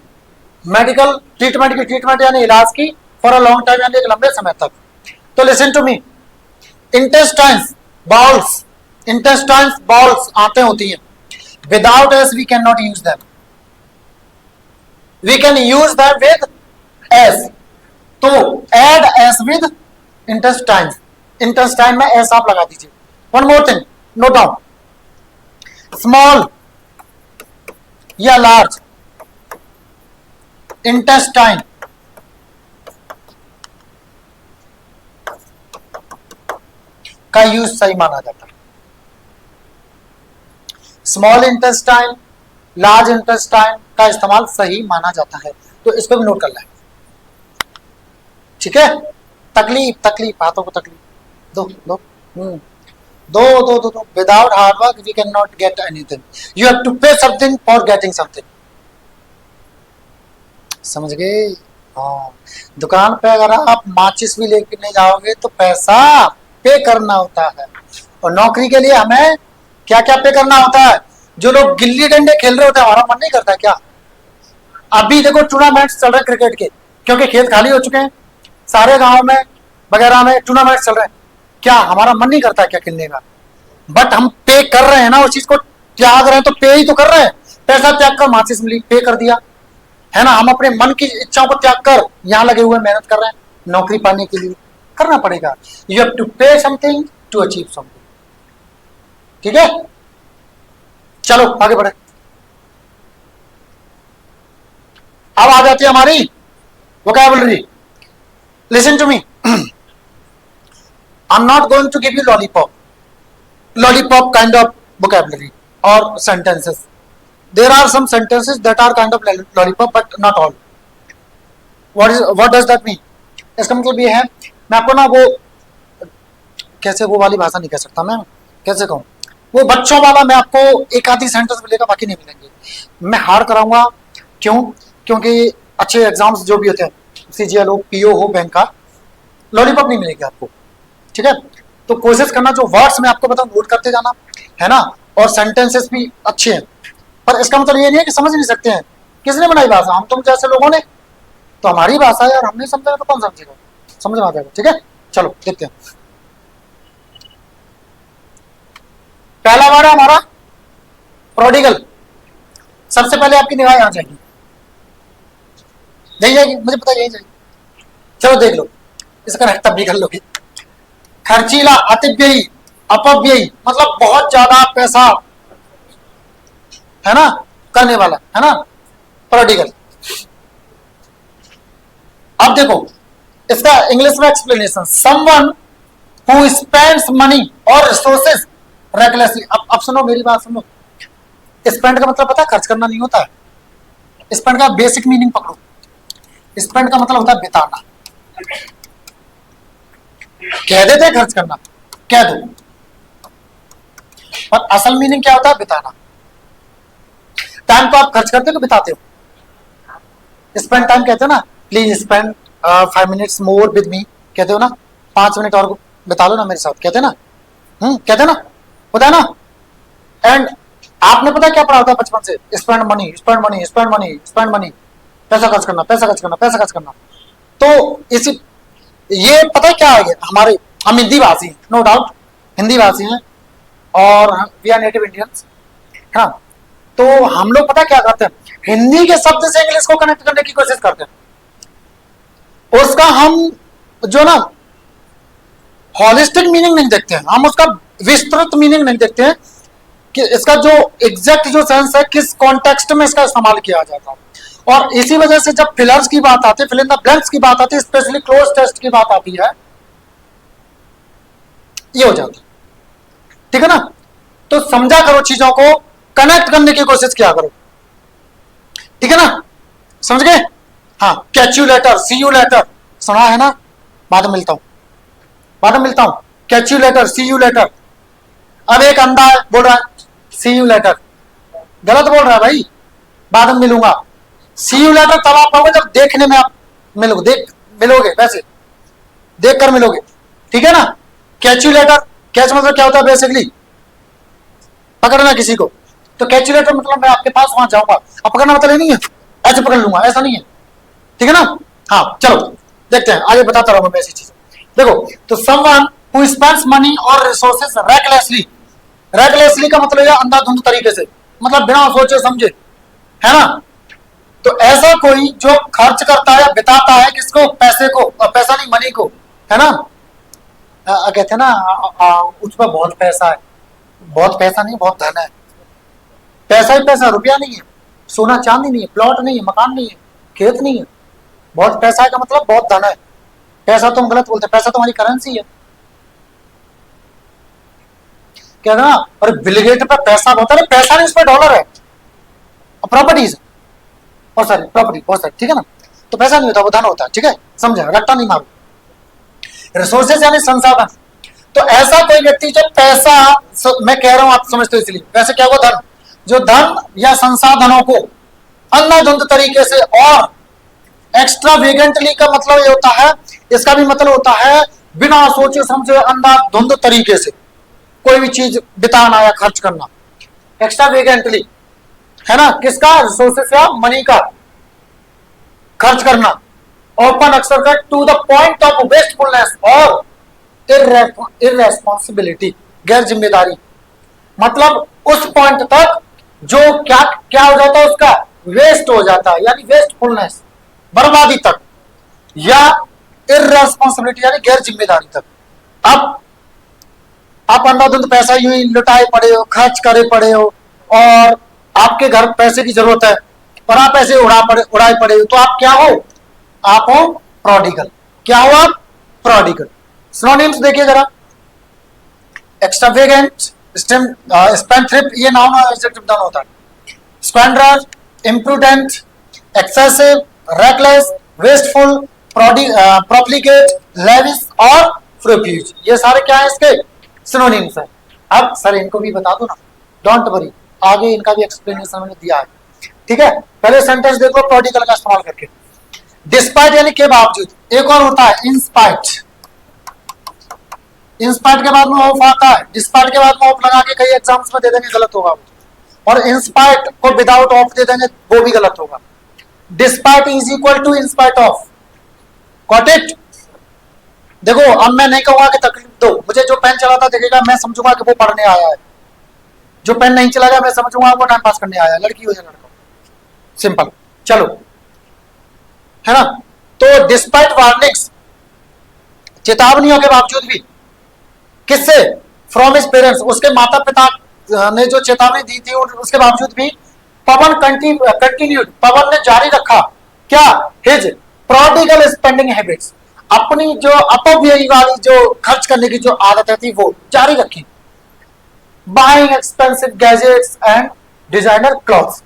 [SPEAKER 1] मेडिकल ट्रीटमेंट की, ट्रीटमेंट यानी इलाज की, फॉर अ लॉन्ग टाइम यानी एक लंबे समय तक। तो listen to me, intestines bowels आंतें होती हैं, without S we can not use them, we can use them with S, तो एड एस विद इंटेस्टाइन में एस आप लगा दीजिए। One more thing, note down, small या लार्ज इंटेस्टाइन का यूज सही माना जाता है, स्मॉल इंटेस्टाइन, लार्ज इंटेस्टाइन का इस्तेमाल सही माना जाता है, तो इसको भी नोट कर लें, ठीक है। तकलीफ हाथों को तकलीफ दो without hard work we can not get anything, you have to pay something for getting something, समझ गए। हाँ, दुकान पे अगर आप माचिस भी लेके नहीं जाओगे तो पैसा पे करना होता है, और नौकरी के लिए हमें क्या क्या पे करना होता है, जो लोग गिल्ली डंडे खेल रहे होते हैं हमारा मन नहीं करता क्या, अभी देखो टूर्नामेंट चल रहे क्रिकेट के, क्योंकि खेत खाली हो चुके हैं, सारे गांव में वगैरह में टूर्नामेंट चल रहे हैं, क्या हमारा मन नहीं करता क्या खेलने का, बट हम पे कर रहे हैं ना, उस चीज को त्याग रहे हैं, तो पे ही तो कर रहे हैं, पैसा त्याग कर माचिस मिली, पे कर दिया है ना, हम अपने मन की इच्छाओं को त्याग कर यहां लगे हुए मेहनत कर रहे हैं, नौकरी पाने के लिए करना पड़ेगा, you have to pay something to achieve something, ठीक है। चलो आगे बढ़े, अब आ जाती है हमारी vocabulary, listen to me, I'm not going to give you lollipop kind of vocabulary or sentences. There are some sentences that are kind of lollipop, but not all. What does that mean? इसका मतलब ये है, मैं आपको ना वो कैसे वो वाली भाषा नहीं कह सकता, मैं कैसे कहूँ, वो बच्चों वाला मैं आपको एक आधी सेंटेंस मिलेगा, बाकी नहीं मिलेंगे, मैं हार्ड कराऊंगा, क्यों, क्योंकि अच्छे एग्जाम्स जो भी होते हैं, CGL हो, PO हो, बैंक का, लॉलीपॉप नहीं मिलेगी आपको, ठीक है। तो कोशिश करना, जो वर्ड्स मैं आपको बताऊं नोट करते जाना, है ना, और सेंटेंसेस भी अच्छे हैं, पर इसका मतलब ये नहीं है कि समझ नहीं सकते हैं, किसने बनाई भाषा, हम तुम जैसे लोगों ने, तो हमारी भाषा है यार, हम नहीं समझेगा तो कौन समझेगा, समझ में आ जाएगा, ठीक है। चलो देखते हैं, पहला वर्ड है हमारा प्रोडिगल, सबसे पहले आपकी निगाह यहां जाएगी, यही जाएगी, मुझे पता यही जाएगी, चलो देख लो, इसका तब भी कर लोगे, खर्चीला, अतिव्ययी, अपव्ययी, मतलब बहुत ज्यादा पैसा है ना करने वाला, है ना, प्रोडिगल। अब देखो इसका इंग्लिश में explanation, someone who spends money और रिसोर्सेज रेकलेसली। अब सुनो मेरी बात सुनो, स्पेंड का मतलब पता है, खर्च करना नहीं होता है, स्पेंड का बेसिक मीनिंग पकड़ो, स्पेंड का मतलब होता है बिताना, कह देते हैं खर्च करना, कह दो, और असल मीनिंग क्या होता है, बिताना। टाइम को आप खर्च करते हो कि बिताते हो, स्पेंड टाइम कहते हो ना, please spend 5 minutes more with me, कहते हो ना, 5 मिनट और बिता लो ना मेरे साथ, कहते ना, कहते ना, होता है ना। एंड आपने पता क्या पढ़ा होता है बचपन से, spend money, spend money, spend money, spend money, पैसा खर्च करना, पैसा खर्च करना, पैसा खर्च करना। तो इसी ये पता क्या है, हमारे हम हिंदी भाषी, नो डाउट हिंदी भाषी हैं, और वी आर नेटिव इंडियंस, है ना, तो हम लोग पता क्या करते हैं, हिंदी के शब्द से इंग्लिश को कनेक्ट करने की कोशिश करते हैं, उसका हम जो ना हॉलिस्टिक मीनिंग नहीं देखते हैं, हम उसका विस्तृत मीनिंग नहीं देखते हैं कि इसका जो एग्जैक्ट जो सेंस है किस कॉन्टेक्स्ट में इसका इस्तेमाल किया जाता है। और इसी वजह से जब फिलर्स की बात आती है, फिल इन द ब्लैंक्स की बात आती है, स्पेशली क्लोज टेस्ट की बात आती है, ये हो जाता है। ठीक है ना? तो समझा करो, चीजों को कनेक्ट करने की कोशिश किया करो। ठीक है ना? समझ गए? हाँ, catch you later, see you later सुना है ना? बाद में मिलता हूं, बाद में मिलता हूं। Catch you later, see you later. अब एक अंधा है, बोल रहा है सी यू लेटर, गलत बोल रहा है भाई, बाद में मिलूंगा। सी यू लेटर तब आप पाओगे जब देखने में आप मिलोगे, मिलोगे वैसे देख कर मिलोगे। ठीक है ना? कैच यू लेटर, कैच मतलब क्या होता है? बेसिकली पकड़ना किसी को। तो कैच यू लेटर मतलब मैं आपके पास वहां जाऊंगा, अब पकड़ना मतलब नहीं है ऐसे पकड़ लूंगा, ऐसा नहीं है। ठीक है ना? हाँ, चलो देखते हैं, आगे बताता रहूंगा मैं ऐसी चीजें। देखो, तो समवन हु स्पेंड्स मनी और रिसोर्सेज रेकलेसली, रेकलेसली का मतलब है अंधाधुंध तरीके से, मतलब बिना सोचे समझे, है ना? तो ऐसा कोई जो खर्च करता है, बिताता है किसको? पैसे को, पैसा नहीं मनी को, है ना? कहते हैं ना उसमें बहुत पैसा है, बहुत पैसा नहीं, बहुत धन है। पैसा ही पैसा, रुपया नहीं है, सोना चांदी नहीं है, प्लॉट नहीं है, मकान नहीं है, खेत नहीं है। बहुत पैसा है का मतलब बहुत धन है। पैसा तुम गलत बोलते, पैसा तुम्हारी करेंसी है। क्या ना? और बिल गेट पे पैसा बहुत है, पैसा नहीं, उस पर डॉलर है, प्रॉपर्टीज बहुत सारी, प्रॉपर्टी बहुत सारी। ठीक है ना? तो पैसा नहीं होता, वो धन होता है। ठीक है, समझा? रट्टा नहीं मारो। रिसोर्सेज यानी संसाधन। तो ऐसा कोई व्यक्ति जो पैसा, मैं कह रहा हूं आप समझते हो इसलिए, वैसे क्या हुआ? धन, जो धन या संसाधनों को अंधाधुंध तरीके से और एक्स्ट्रा वेगेंटली का मतलब ये होता है, इसका भी मतलब होता है बिना सोचे समझे अंधाधुंध तरीके से कोई भी चीज बिताना या खर्च करना, एक्स्ट्रा वेगेंटली, है ना? किसका? रिसोर्सेस या मनी का खर्च करना। ओपन अक्सर टू द पॉइंट ऑफ वेस्टफुलनेस और इररेस्पॉन्सिबिलिटी, गैर जिम्मेदारी, मतलब उस पॉइंट तक जो क्या क्या हो जाता है, उसका वेस्ट हो जाता है, यानी वेस्टफुलनेस, बर्बादी तक, या इररेस्पॉन्सिबिलिटी यानी गैर जिम्मेदारी तक। अब आप अंधाधुंध पैसा यूं ही लुटाए पड़े हो, खर्च करे पड़े हो, और आपके घर पैसे की जरूरत है पर आप पैसे उड़ाए पड़े हो, तो आप क्या हो? आप हो प्रोडिगल। क्या हो आप? प्रोडिगल। सिनोनिम्स देखिए जरा। एक्स्ट्रावेगेंट, स्पेंडथ्रिफ्ट, ये नाउन और एडजेक्टिव दोनों होता है। Spender, imprudent, excessive, reckless, wasteful, profligate, lavish और प्रोफ्यूज, ये सारे क्या है? इसके सिनोनिम्स है। अब सर इनको भी बता दो ना, डोंट वरी, आगे इनका भी एक्सप्लेनेशन मैंने दिया है। ठीक है, पहले सेंटेंस देखो प्रोडिगल का इस्तेमाल करके। डिस्पाइट यानी के बावजूद, एक और होता है इंस्पाइट। इंस्पाइट के बाद में ऑफ आता है, डिस्पाइट के बाद में ऑफ लगा के कई एग्जाम्स में दे देंगे, गलत होगा। और इंस्पाइट को विदाउट ऑफ दे देंगे, वो भी गलत होगा। Despite is equal to in spite of, got it? देखो, अब मैं नहीं कहूंगा कि तकलीफ दो, मुझे जो पेन चलाता देखेगा मैं समझूंगा कि वो पढ़ने आया है, जो पेन नहीं चलाएगा मैं समझूंगा वो टाइम पास करने आया है, लड़की हो या लड़का, सिंपल। चलो, है ना? तो डिस्पाइट वार्निंग्स, चेतावनियों के बावजूद भी, किससे? फ्रॉम हिज पेरेंट्स, उसके माता पिता ने जो चेतावनी दी थी उसके बावजूद भी पवन कंटिन्यूड, पवन ने जारी रखा क्या? हिज प्रोडिगल स्पेंडिंग हैबिट्स, अपनी जो अपव्ययी वाली जो खर्च करने की जो आदत थी वो जारी रखी। Buying expensive gadgets and designer clothes,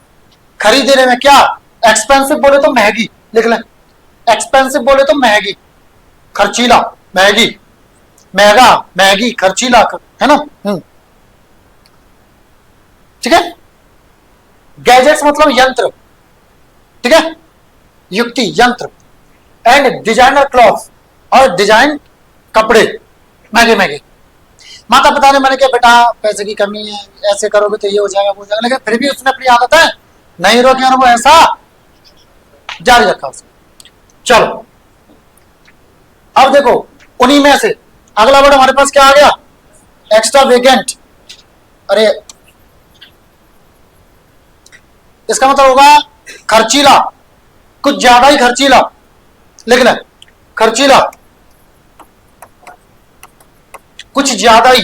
[SPEAKER 1] खरीदने में क्या? एक्सपेंसिव बोले तो महंगी, लिख लें, एक्सपेंसिव बोले तो महंगी, खर्चीला, महंगी, महंगा, महंगी, खर्चीला, है ना? ठीक है। गैजेट्स मतलब यंत्र, ठीक है, युक्ति, यंत्र। एंड डिजाइनर क्लॉथ्स, और डिजाइन कपड़े, महंगे महंगे। माता पिता ने मैंने कहा बेटा पैसे की कमी है, ऐसे करोगे तो ये हो जाएगा वो हो जाएगा, लेकिन फिर भी उसने अपनी आदत है नहीं रोकी और वो ऐसा जारी रखा उसने। चलो अब देखो, उन्हीं में से अगला वर्ड हमारे पास क्या आ गया? एक्स्ट्रा वेगेंट। अरे इसका मतलब होगा खर्चीला, कुछ ज्यादा ही खर्चीला, लिख लें, खर्चीला, कुछ ज्यादा ही,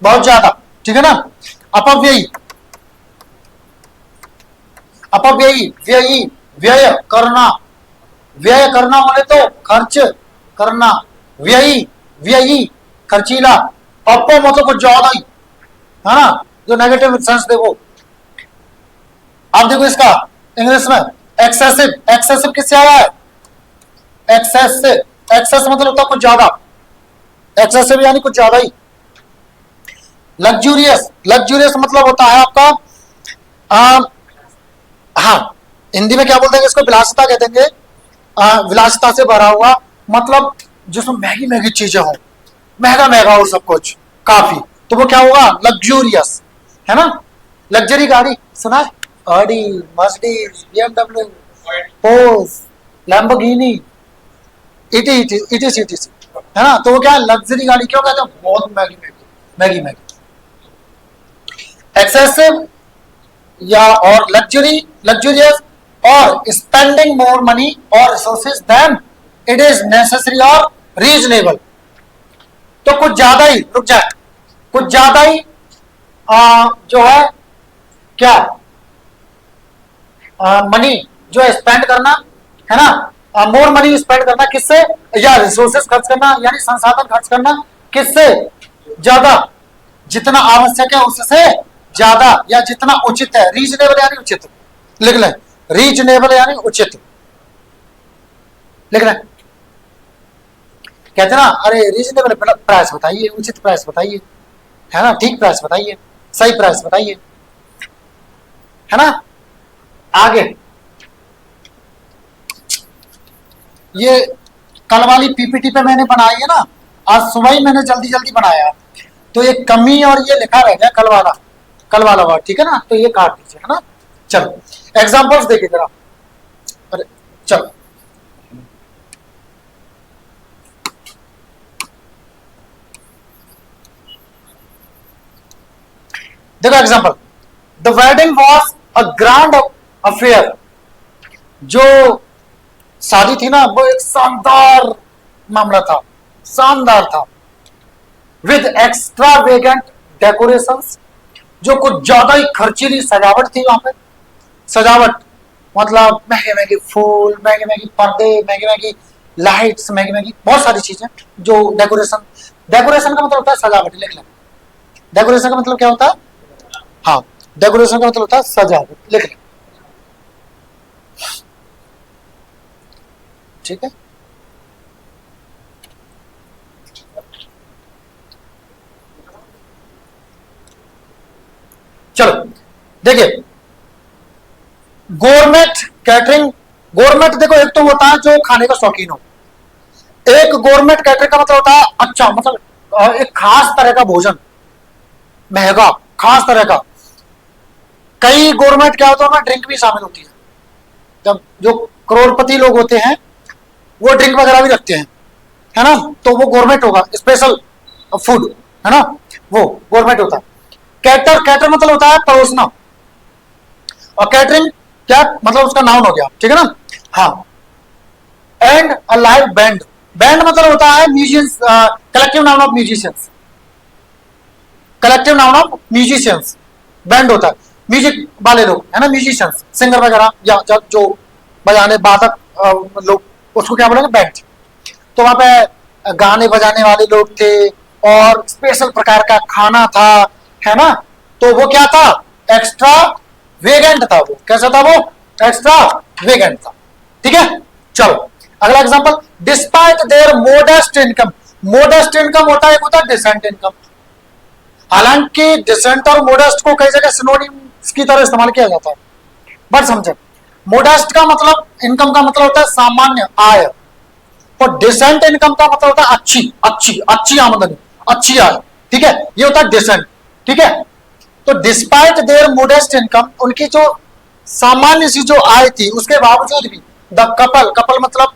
[SPEAKER 1] बहुत ज्यादा, ठीक है ना। अपव्ययी, अपव्ययी, व्ययी, व्यय करना, व्यय करना बोले तो खर्च करना, व्ययी, व्ययी खर्चीला, अपो मतलब कुछ ज्यादा ही, है ना, जो नेगेटिव सेंस दे वो। आप देखो इसका इंग्लिश में एक्सेसिव, एक्सेसिव किससे आया है, एक्सेसिव, एक्सेस मतलब होता है कुछ ज्यादा, एक्सेसिव यानी कुछ ज्यादा ही। लग्जूरियस, लग्जूरियस मतलब होता है आपका हाँ, हिंदी में क्या बोलते हैं इसको, विलासिता कह देंगे, विलासिता से भरा हुआ, मतलब जिसमें महंगी महंगी चीजें हो, महंगा महंगा हो सब कुछ काफी, तो वो क्या होगा, लग्जूरियस, है ना। लग्जरी गाड़ी सुना है, Audi, Mercedes, BMW, Porsche, Lamborghini, etc., है ना। तो वो क्या लग्जरी गाड़ी क्यों कहते हैं, बहुत महंगी महंगी महंगी महंगी। एक्सेसिव या और लग्जरी, लग्जूरियस, और स्पेंडिंग मोर मनी और resources than it is necessary और रीजनेबल, तो कुछ ज्यादा ही, रुक जाए, कुछ ज्यादा ही जो है क्या, मनी जो है स्पेंड करना, है ना, मोर मनी स्पेंड करना किससे, या रिसोर्सेज खर्च करना यानी संसाधन खर्च करना किससे, ज्यादा, जितना आवश्यक है उससे ज्यादा, या जितना उचित है, रीजनेबल यानी उचित, लिख लें, रीजनेबल यानी उचित, लिख लें। कहते ना, अरे रीजनेबल प्राइस बताइए, उचित प्राइस बताइए, है ना, ठीक प्राइस बताइए, सही प्राइस बताइए, है ना। आगे ये कल वाली पीपीटी पे मैंने बनाई है ना, आज सुबह ही मैंने जल्दी जल्दी बनाया, तो ये कमी और ये लिखा रह गया कल वाला वर्ड, ठीक है ना, तो ये काट दीजिए, है ना। चलो एग्जांपल्स देखिए जरा, अरे चलो देखो example, the wedding was a grand affair, जो शादी थी ना वो एक शानदार मामला था, शानदार था, विद एक्स्ट्रावेगेंट डेकोरेशंस, जो कुछ ज्यादा ही खर्चीली सजावट थी वहां पे, सजावट मतलब महंगे महंगे फूल, महंगे महंगे पर्दे, महंगी महंगी लाइट्स, महंगी महंगी बहुत सारी चीजें, जो डेकोरेशन, डेकोरेशन का मतलब होता है सजावट, लिख लें, डेकोरेशन का मतलब क्या होता है, हाँ, डेकोरेशन का मतलब होता है सजावट, लिख लें, ठीक है। चलो देखिए, गोरमेट कैटरिंग, गोरमेट देखो एक तो होता है जो खाने का शौकीन हो, एक गोरमेट कैटरिंग का मतलब होता है अच्छा, मतलब एक खास तरह का भोजन, महंगा खास तरह का। कई गोरमेट क्या होता है, ड्रिंक भी शामिल होती है, जब जो करोड़पति लोग होते हैं वो ड्रिंक वगैरह भी रखते हैं, है ना, तो वो गोरमेट होगा, स्पेशल फूड, है ना, वो गोरमेट होता है। कैटर, कैटर मतलब होता है परोसना, और कैटरिंग क्या मतलब उसका नाउन हो गया, ठीक है ना। हाँ, and a live band, band मतलब होता है musicians, collective noun of musicians, collective noun of musicians, band होता है म्यूजिक वाले लोग, है ना, म्यूजिशियंस, सिंगर वगैरह, या जो बजाने वादक लोग, उसको क्या बोलेंगे, बैंड। तो वहां पे गाने बजाने वाले लोग थे, और स्पेशल प्रकार का खाना था, है ना, तो वो क्या था, एक्स्ट्रा वेगेंट था, वो कैसा था, वो एक्स्ट्रा वेगेंट था, ठीक है। चलो अगला example, despite there modest income, modest income होता है, एक होता है डिसेंट इनकम, हालांकि डिसेंट और मोडेस्ट को कई जगह सिनोनिम्स की तरह इस्तेमाल किया जाता है, बट समझे, मोडेस्ट का मतलब इनकम का मतलब होता है सामान्य आय, और डिसेंट इनकम का मतलब होता है अच्छी अच्छी अच्छी आमदनी, अच्छी आय, ठीक है, ये होता है डिसेंट, ठीक है। तो डिस्पाइट देयर मोडेस्ट इनकम, उनकी जो सामान्य सी जो आय थी उसके बावजूद भी, द कपल, कपल मतलब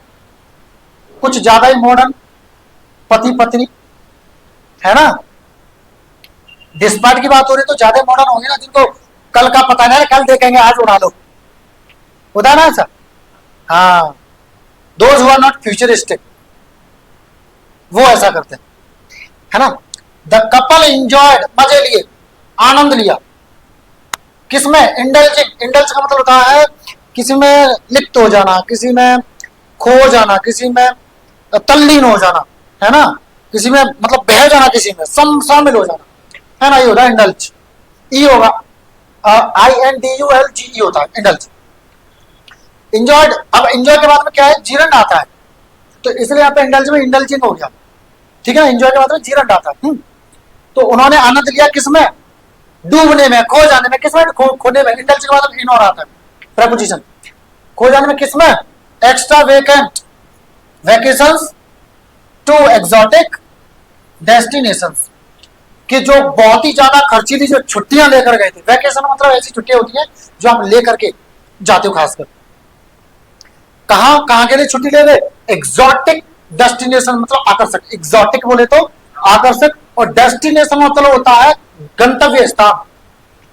[SPEAKER 1] कुछ ज्यादा ही मॉडर्न, पति पत्नी, है ना, डिस्पाइट की बात हो रही तो ज्यादा मॉडर्न होंगे ना, जिनको कल का पता नहीं, कल देखेंगे आज उड़ा लो, होता है ना ऐसा, हाँ, those who are not futuristic, वो ऐसा करते हैं, है ना। द कपल इंजॉयड, मजे लिए, आनंद लिया, किसमें? इंडल्जिंग। इंडल्ज का मतलब होता है किसी में लिप्त हो जाना, किसी में खो जाना, किसी में तल्लीन हो जाना, है ना, किसी में मतलब बह जाना, किसी में शामिल हो जाना, है ना, ये होता है इंडल्ज। ई होगा INDULGE होता है इंडल्ज। इंजॉयड, अब इंजॉय के बाद में क्या है? जीरण आता है, तो इसलिए यहाँ पे इंडल्ज में इंडल्जिंग हो गया, ठीक है ना। इंजॉय के बाद में जीरण आता है। तो उन्होंने आनंद लिया किसमें? डूबने में, खो जाने में, किसमें? खोने में। इंडल्ज के बाद में इन और आता है प्रपोजिशन। खो जाने में किसमें? Extra vacant vacations to exotic destinations, कि जो बहुत ही ज्यादा खर्चीली जो छुट्टियां लेकर गए थे। वैकेशन मतलब ऐसी छुट्टियां होती हैं जो आप लेकर के जाते हो, खासकर कहां कहां के लिए छुट्टी ले गए? एग्जॉटिक डेस्टिनेशन मतलब आकर्षक, एग्जॉटिक बोले तो आकर्षक, और डेस्टिनेशन मतलब होता है गंतव्य स्थान।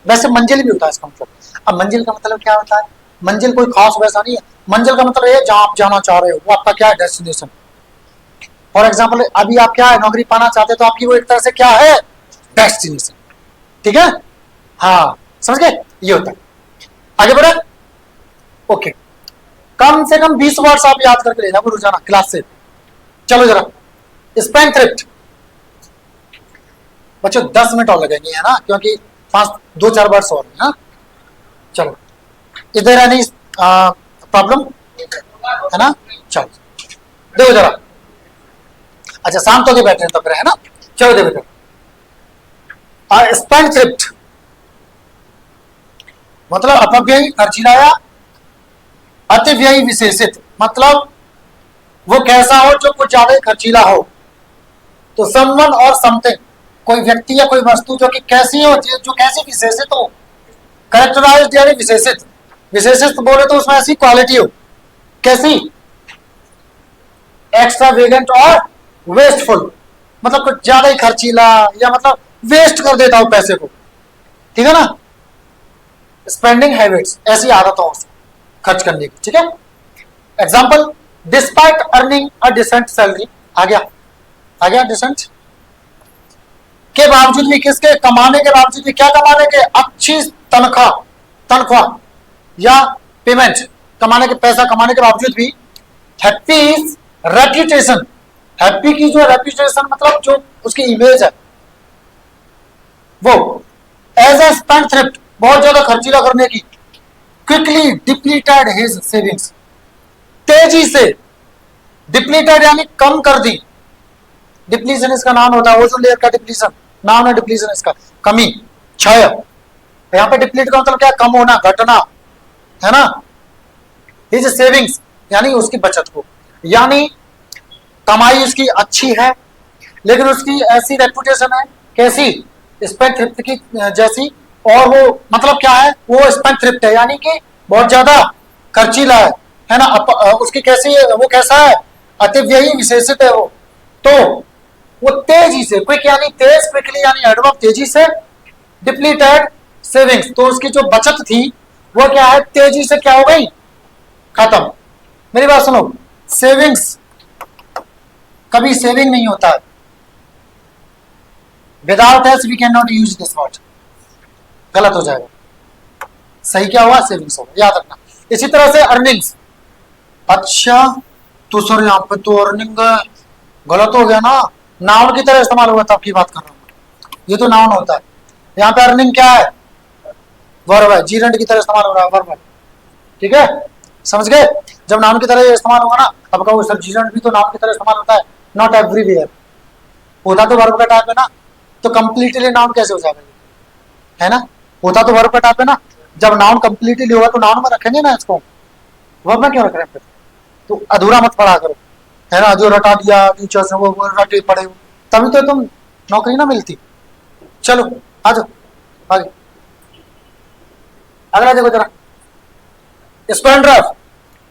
[SPEAKER 1] वैसे मंजिल भी होता है इसका मतलब। अब मंजिल का मतलब क्या होता है? मंजिल कोई खास वैसा नहीं है। मंजिल का मतलब है जहां आप जाना चाह रहे हो, वो आपका क्या है? डेस्टिनेशन। फॉर एग्जाम्पल अभी आप क्या है? नौकरी पाना चाहते हो, तो आपकी वो एक तरह से क्या है? डेस्टिनेशन, ठीक है। हाँ, समझ गए? ये होता है। आगे बढ़े, ओके। कम से कम 20 वर्ड्स आप याद करके लेना रोजाना क्लास से। चलो जरा, स्पेंडथ्रिफ्ट बच्चों 10 मिनट और लगेंगे, है ना, क्योंकि 2-4 वर्ड्स और है ना। चलो, इज देयर एनी प्रॉब्लम, है ना? चलो देखो जरा, अच्छा शांत होके बैठे हैं तो फिर, है ना। चलो देखो, स्पेंडथ्रिफ्ट मतलब अपव्ययी, खर्चीलाया। अतिव्ययी विशेषित मतलब वो कैसा हो जो कुछ ज्यादा खर्चीला हो। तो समवन और समथिंग, कोई व्यक्ति या कोई वस्तु जो कि कैसी हो, जो कैसी विशेषित हो। कैरेक्टराइज्ड यानी विशेषित, विशेषित बोले तो उसमें ऐसी क्वालिटी हो, कैसी? एक्स्ट्रावेगेंट और वेस्टफुल, मतलब कुछ ज्यादा ही खर्चीला, या मतलब वेस्ट कर देता हो पैसे को, ठीक है ना। स्पेंडिंग हैबिट्स, ऐसी आदतों से खर्च करने की, ठीक है। Example, despite earning a decent salary, आ गया डिसेंट के बावजूद भी, किसके? कमाने के बावजूद भी, क्या कमाने के? अच्छी तनख्वाह या पेमेंट, कमाने के, पैसा कमाने के बावजूद भी। हैप्पी रेप्यूटेशन, हैप्पी की जो रेप्यूटेशन मतलब जो उसकी इमेज है वो। एज ए स्पेंडथ्रिफ्ट, बहुत ज्यादा खर्चीला करने की। क्विकली डिप्लीटेड हिज सेविंग्स, तेजी से। डिप्लीटेड यानी कम कर दी, डिप्लीशन इसका नाम होता है, ओजोन लेयर का डिप्लीशन नाम है, डिप्लीशन इसका कमी, क्षय। यहाँ पे डिप्लीट का मतलब क्या? कम होना, घटना, है ना। हिज सेविंग्स यानी उसकी बचत को, यानी कमाई उसकी अच्छी है, लेकिन उसकी ऐसी रेपुटेशन है, कैसी? स्पेंडथ्रिफ्ट की जैसी। और वो मतलब क्या है? वो स्पेंडथ्रिफ्ट है, यानी कि बहुत ज्यादा खर्चीला है ना। उसकी कैसी, वो कैसा है? अतिव्ययी विशेषित है वो। तो वो तेजी से, क्विक यानी तेज, क्विकली यानी एडवर्ब तेजी से, डिप्लीटेड सेविंग्स, तो उसकी जो बचत थी वो क्या है? तेजी से क्या हो गई? खत्म। मेरी बात सुनो, सेविंग्स कभी सेविंग नहीं होता है। Without S we can not use this word, गलत हो जाएगा। सही क्या हुआ? सेविंग्स होगा, याद रखना। इसी तरह से अर्निंग्स, अच्छा तो सर यहाँ पे तो अर्निंग गलत हो गया ना, नाउन की तरह इस्तेमाल हुआ था, आपकी बात कर रहा हूँ, ये तो नाउन होता है। यहाँ पे अर्निंग क्या है? वर्ब है, जीरेंट की तरह इस्तेमाल हो रहा है, वर्ब है, ठीक है, समझ गए। जब नाउन की तरह इस्तेमाल होगा ना, अब कहो सर जीरेंट भी तो नाउन की तरह इस्तेमाल होता है, नॉट एवरीवेयर, होता तो वर्ब का टाइप है ना, तो कंप्लीटली नाउन कैसे हो जाएगा? है ना, होता तो वर्ब का टाइप है ना, जब नाउन कंप्लीटली होगा तो नाउन में रखेंगे ना इसको, वर्ब में क्यों रख रहे हैं फिर? तो अधूरा मत पढ़ा करो, है ना, जो रटा दिया टीचर से वो रटे पड़े हो, तभी तो तुम नौकरी ना मिलती। चलो आ जाओ आगे, अगला देखो जरा, स्पेंडर,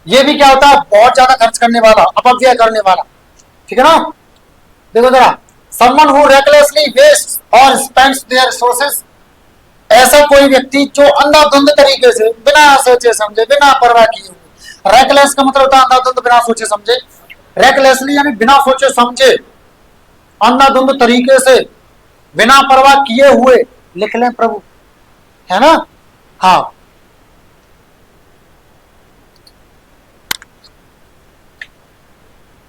[SPEAKER 1] ये भी क्या होता है? बहुत ज्यादा खर्च करने वाला, अपव्यय करने वाला, ठीक है ना। देखो जरा, someone who recklessly wastes or spends their resources, ऐसा कोई व्यक्ति जो अंधाधुंध तरीके से, बिना सोचे समझे, बिना परवाह किए हुए। रेकलेस का मतलब होता है अंधाधुंध, बिना सोचे समझे। रेकलेसली यानी बिना सोचे समझे, अंधाधुंध तरीके से बिना परवाह किए हुए लिख लें प्रभु, है ना। हाँ,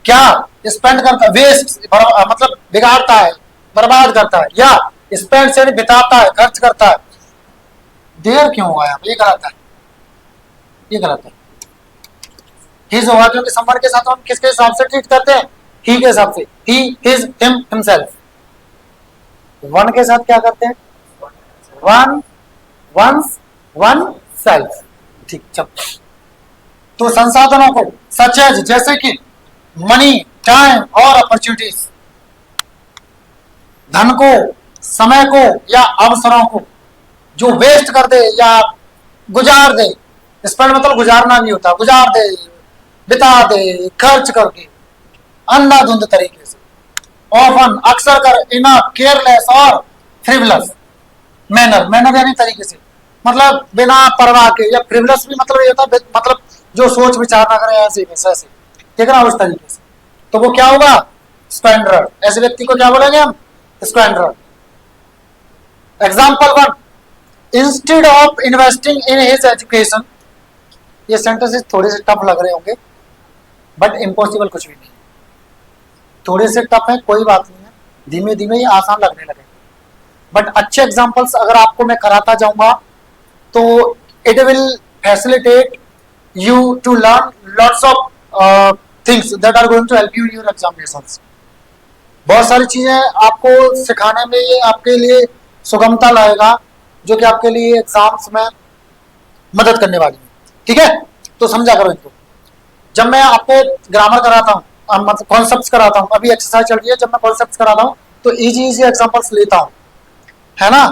[SPEAKER 1] क्या स्पेंड करता है, वेस्ट मतलब बिगाड़ता है, बर्बाद करता है, या स्पेंड से बिताता है, खर्च करता है। देर क्यों हुआ है, ये गलत है, ये गलत है। हिज होगा क्योंकि समवन के साथ हम किसके हिसाब से ट्रीट करते हैं, ही के हिसाब से, ही हिज हिम हिमसेल्फ। वन के साथ क्या करते हैं, वन वंस वन सेल्फ। ठीक, चल। तो संसाधनों को सच एज जैसे कि मनी, टाइम और अपॉर्चुनिटीज, धन को, समय को या अवसरों को जो वेस्ट कर दे या गुजार दे, स्पेंड मतलब गुजारना भी होता, गुजार दे, बिता दे, खर्च करके अंधाधुंध तरीके से, ऑफन अक्सर कर, इन केयरलेस और फ्रिवलस मैनर, मैनर यानी तरीके से, मतलब बिना परवाह के, या फ्रिवलस भी मतलब ये होता है मतलब जो सोच विचार ना करे, ऐसे ऐसे, ठीक है ना, उस तरीके से। तो वो क्या होगा, स्पेंडर। ऐसे व्यक्ति को क्या बोलेंगे हम, spender. Example one, instead of investing in his education. ये सेंटेंसेस थोड़े से टफ लग रहे होंगे, बट इम्पॉसिबल कुछ भी नहीं, थोड़े से टफ है, कोई बात नहीं है, धीमे धीमे ये आसान लगने लगे। बट अच्छे एग्जाम्पल्स अगर आपको मैं कराता जाऊंगा तो it will facilitate you to learn lots of things that are going to help you in your examinations. बहुत सारी चीजें आपको सिखाने में ये आपके लिए सुगमता लाएगा, जो कि आपके लिए एग्जाम्स में मदद करने वाली है, ठीक है। तो समझा करो इनको। जब मैं आपको ग्रामर कराता हूँ, मतलब कॉन्सेप्ट्स कराता हूँ, अभी एक्सरसाइज चल रही है, जब मैं कॉन्सेप्ट्स कराता हूँ तो इजी इजी एग्जांपल्स लेता हूँ, है ना,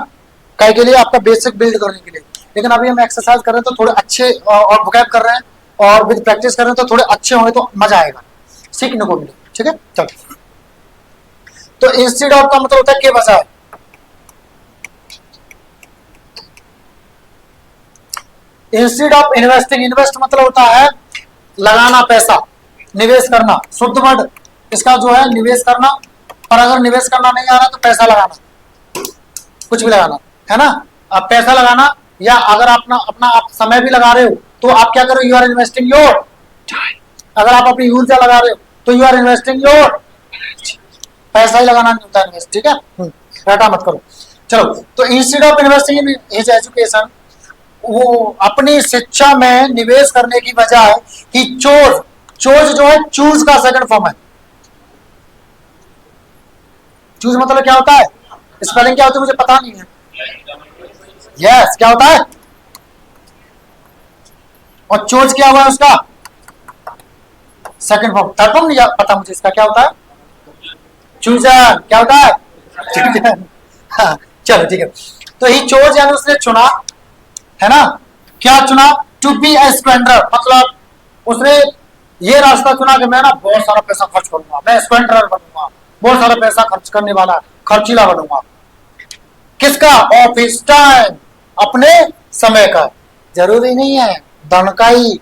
[SPEAKER 1] कई के लिए आपका बेसिक बिल्ड करने के लिए। लेकिन अभी हम एक्सरसाइज कर रहे हैं तो थोड़े अच्छे और वोकैब कर रहे हैं, और विद प्रैक्टिस कर रहे हैं तो थोड़े अच्छे होंगे तो मजा आएगा, सीखने को मिले, ठीक है। चलो, तो इंस्टेड ऑफ का मतलब होता है के बजाय। इंस्टेड ऑफ इन्वेस्टिंग, इन्वेस्ट मतलब होता है लगाना, पैसा, निवेश करना, शुद्ध वर्ड इसका जो है निवेश करना। और अगर निवेश करना नहीं आ रहा तो पैसा लगाना, कुछ भी लगाना, है ना। अब पैसा लगाना, या अगर अपना अपना आप समय भी लगा रहे हो तो आप क्या करो, you are investing your time. अगर आप अपनी ऊर्जा लगा रहे हो तो यू आर इन्वेस्टिंग योर, पैसा ही लगाना नहीं होता इन्वेस्ट, ठीक है, रटा मत करो। चलो, तो instead of investing in his education, वो अपनी शिक्षा में निवेश करने की बजाय ही चोज, चोज जो है चूज का सेकंड फॉर्म है। चूज मतलब क्या होता है, स्पेलिंग क्या होती है मुझे पता नहीं है। यस, क्या होता है, और चोज क्या हुआ है उसका सेकंड फॉर्म, थर्ड फॉर्म नहीं पता मुझे इसका क्या होता है, चूजर, क्या होता है, हाँ, चलो ठीक है। तो ही चोज यानी उसने चुना, है ना, क्या चुना, टू बी ए स्पेंडर, मतलब उसने ये रास्ता चुना कि मैं ना बहुत सारा पैसा खर्च करूंगा, मैं स्पेंडर बनूंगा, बहुत सारा पैसा खर्च करने वाला, खर्चीला बनूंगा। किसका, ऑफ हिज टाइम, अपने समय का। जरूरी नहीं है धन का ही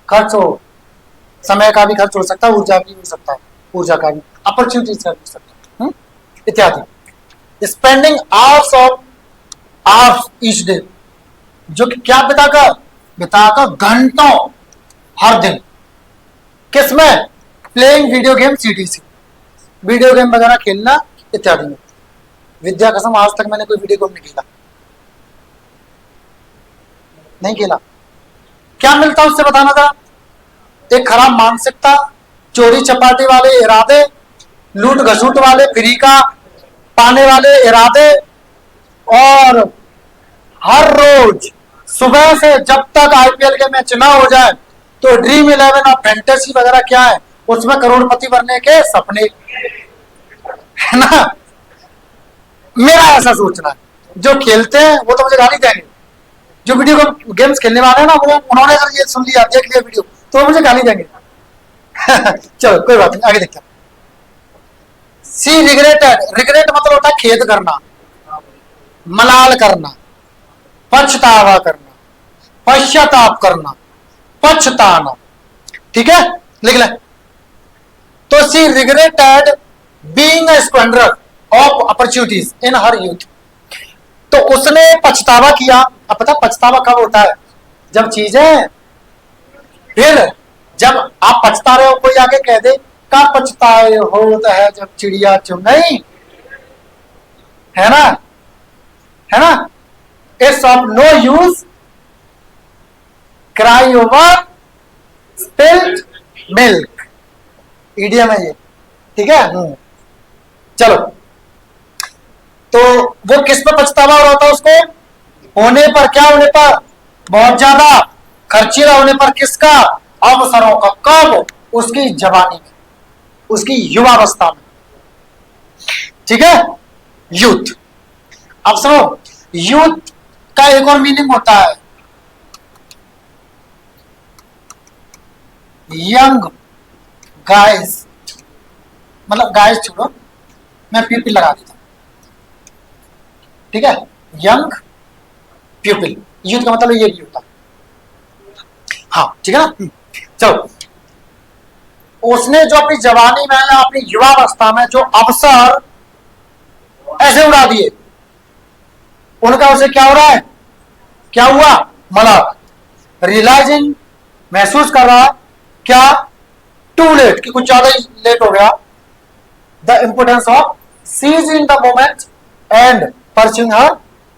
[SPEAKER 1] खर्च हो, समय का भी खर्च हो सकता है, ऊर्जा भी हो सकता है, ऊर्जा का भी, अपॉर्चुनिटीज का भी हो सकता है, इत्यादि। Spending hours of hours each day, जो कि क्या बिताकर घंटों हर दिन, किसमें, playing video game, CDC, video game वगैरह खेलना इत्यादि में। विद्या कसम आज तक मैंने कोई वीडियो गेम नहीं खेला, नहीं खेला। क्या मिलता उससे बताना था, एक खराब मानसिकता, चोरी चपाटी वाले इरादे, लूट घसूट वाले फ्री का पाने वाले इरादे, और हर रोज सुबह से जब तक आईपीएल के मैच ना हो जाए तो ड्रीम 11 और फैंटेसी वगैरह क्या है उसमें करोड़पति बनने के सपने, है ना। मेरा ऐसा सोचना है, जो खेलते हैं वो तो मुझे गाली देंगे, जो वीडियो गेम्स खेलने वाले हैं ना, वो उन्होंने अगर ये सुन लिया, देख लिया वीडियो, तो मुझे गाली देंगे। चलो कोई बात नहीं, आगे देखते हैं। सी रिग्रेटेड, रिग्रेट मतलब होता है खेद करना, मलाल करना, पछतावा करना, पश्चाताप करना, पछताना, ठीक है, लिख ले। तो she regretted being a spender, of opportunities in her youth. तो उसने पछतावा किया। अब पता पछतावा कब होता है? जब चीजें, फिर जब आप पछता रहे हो, कोई आके कह दे कब पछताए होता है जब चिड़िया चुन नहीं, है ना, है ना। It's of no use cry over spilled milk, idiom है ये, ठीक है। चलो, तो वो किस पे पछतावा हो रहा था उसको? होने पर, क्या होने पर? बहुत ज्यादा खर्चीला होने पर। किसका? अवसरों का। कब? उसकी जवानी में, उसकी युवावस्था में, ठीक है, यूथ। अब सुनो, यूथ का एक और मीनिंग होता है यंग गाइज, मतलब गाइज छोड़ो, मैं पीपल लगा देता हूं, ठीक है। यंग पीपल, यूथ का मतलब ये भी होता है, हाँ, ठीक है ना। चलो, उसने जो अपनी जवानी में या अपनी युवावस्था में जो अवसर ऐसे उड़ा दिए, उनका उसे क्या हो रहा है? क्या हुआ? मतलब रियलाइजिंग, महसूस कर रहा, क्या? टू लेट, कि कुछ ज्यादा लेट हो गया। The importance of seizing the moment and pursuing her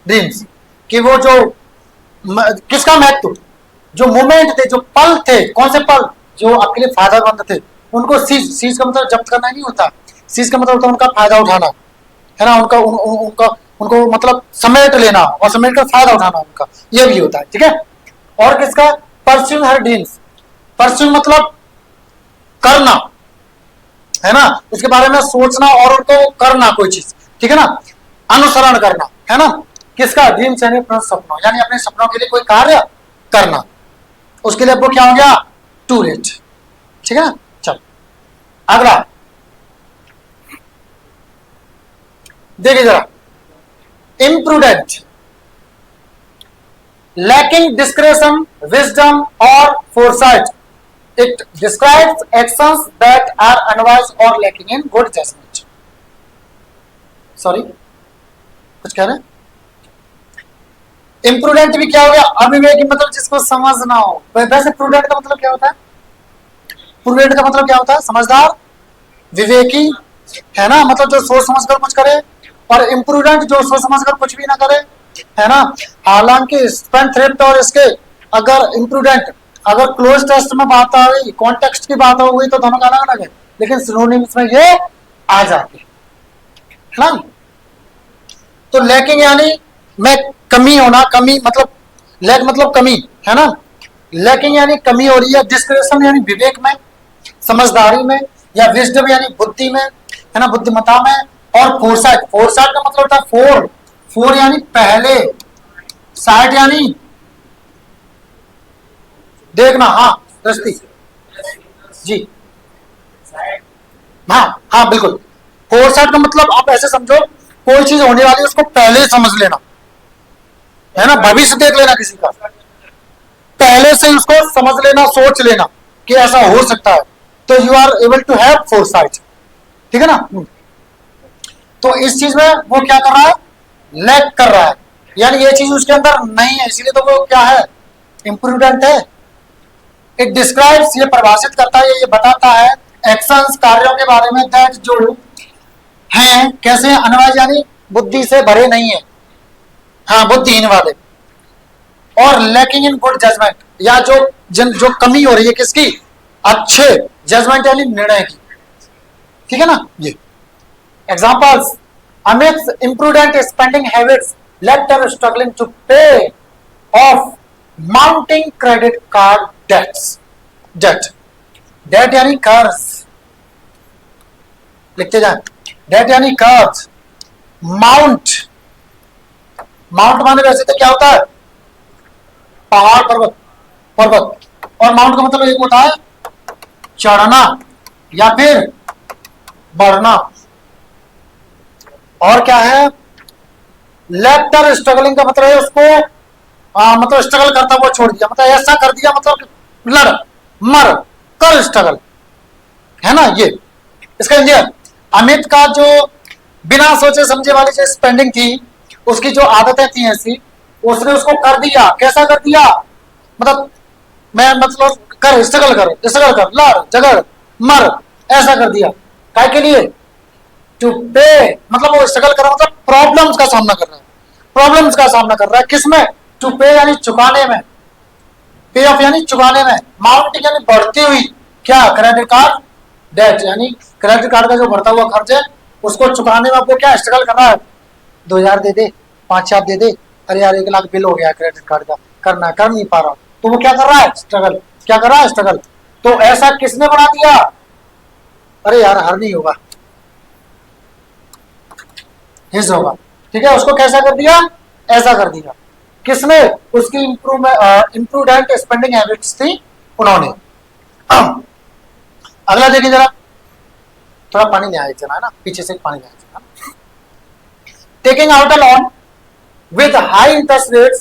[SPEAKER 1] dreams, कि वो जो किसका महत्व, जो मोमेंट थे, जो पल थे, कौन से पल जो आपके लिए फायदेमंद थे, उनको सीज का मतलब जब्त करना नहीं होता। सीज का मतलब होता है उनका फायदा उठाना, है ना, उनका उनका उनको मतलब समेट लेना और समेट कर फायदा उठाना, उनका ये भी होता है, ठीक है। और किसका? Pursuing her dreams. परस्यूइंग मतलब करना, है ना, उसके बारे में सोचना और उनको करना, कोई चीज, ठीक है ना, अनुसरण करना, है ना। किसका? ड्रीम्स यानी अपने सपनों, यानी अपने सपनों के लिए कोई कार्य करना, उसके लिए वो क्या हो गया? टू लेट, ठीक है ना। चलो अगला देखिए जरा, इम्प्रूडेंट, लैकिंग डिस्क्रेशन, विजडम और foresight. It describes actions that are unwise और lacking in good judgement. Sorry, कुछ कह रहे हैं? इम्प्रूडेंट भी क्या हो गया? अविवेकी, मतलब जिसको समझ ना हो। वैसे प्रूडेंट का मतलब क्या होता है? प्रूडेंट का मतलब क्या होता है? समझदार, विवेकी, है ना, मतलब जो सोच समझ कर कुछ करे। और इम्प्रूडेंट जो सोच समझ कर कुछ भी ना करे, है ना। हालांकि स्पेन थ्रिफ्ट और इसके, अगर इम्प्रूडेंट, अगर क्लोज टेस्ट में बात आ गई, कॉन्टेक्स्ट की बात हो गई, तो दोनों का अलग अलग है, लेकिन सिनोनिम्स में ये आ जाते है ना। तो लैकिंग यानी में कमी होना, कमी मतलब लैक मतलब कमी, है ना। लैकिंग यानी कमी हो रही है, डिस्क्रिप्शन यानी विवेक में, समझदारी में, या विजडम यानी बुद्धि में, है ना, बुद्धिमत्ता में। और फोरसाइट, फोरसाइट का मतलब होता है फोर, फोर यानी पहले, साइट यानी देखना, हाँ दृष्टि जी, हाँ हाँ बिल्कुल। फोरसाइट का मतलब आप ऐसे समझो, कोई चीज होने वाली है उसको पहले समझ लेना, है ना, भविष्य देख लेना किसी का, पहले से उसको समझ लेना, सोच लेना कि ऐसा हो सकता है, तो you are able to have foresight, ठीक है ना। तो इस चीज में वो क्या कर रहा है? लैक कर रहा है, यानी ये चीज उसके अंदर नहीं है, इसीलिए तो वो क्या है? इम्प्रूडेंट है। इट डिस्क्राइब्स, ये परिभाषित करता है, ये बताता है एक्शंस, कार्यों के बारे में, दैट जो हैं कैसे, अनवाइज यानी बुद्धि से भरे नहीं है, हाँ बुद्धिहीन वाले। और लैकिंग इन गुड जजमेंट, या जो कमी हो रही है किसकी? अच्छे जजमेंट यानी निर्णय की, ठीक है ना। ये examples, Amit imprudent spending habits left her struggling to pay off mounting credit card debts. Debt, debt यानी कर्ज, लिखते जाए, डेट यानी कर्ज। माउंट, माउंट माने वैसे तो क्या होता है? पहाड़, पर्वत, पर्वत। और माउंट का मतलब एक होता है चढ़ना या फिर बढ़ना। और क्या है? लेफ्टर स्ट्रगलिंग का मतलब है उसको मतलब स्ट्रगल करता हुआ छोड़ दिया, मतलब ऐसा कर दिया, मतलब लड़ मर कर स्ट्रगल, है ना। ये इसका इंडिया, अमित का जो बिना सोचे समझे वाली जो स्पेंडिंग थी, उसकी जो आदतें थी ऐसी, उसने उसको कर दिया। कैसा कर दिया? मतलब मैं मतलब कर स्ट्रगल कर लड़ झगड़ मर, ऐसा कर दिया। काय के लिए? टू पे, मतलब वो स्ट्रगल कर रहा, मतलब प्रॉब्लम्स का सामना कर रहा है, प्रॉब्लम्स का सामना कर रहा है। किसमें? टू पे यानी चुकाने में, पे ऑफ यानी चुकाने में, माउंटिंग यानी बढ़ती हुई क्या? क्रेडिट कार्ड डेट, यानी क्रेडिट कार्ड का जो बढ़ता हुआ खर्च है उसको चुकाने में आपको क्या स्ट्रगल करना है? 2,000 दे दे, 5,000 दे दे, अरे यार 1 लाख बिल हो गया क्रेडिट कार्ड का, करना कर नहीं पा रहा, तो वो क्या कर रहा है? स्ट्रगल। क्या कर रहा है? स्ट्रगल। तो ऐसा किसने बना दिया? अरे यार हर नहीं होगा, हिज होगा, ठीक है। उसको कैसा कर दिया? ऐसा कर दिया। किसने? उसकी इम्प्रूवमेंट स्पेंडिंग हैबिट्स थी उन्होंने। अगला देखिए जरा, थोड़ा पानी ले आए जना, है ना, पीछे से पानी ले आए जना। Taking out a loan with high interest rates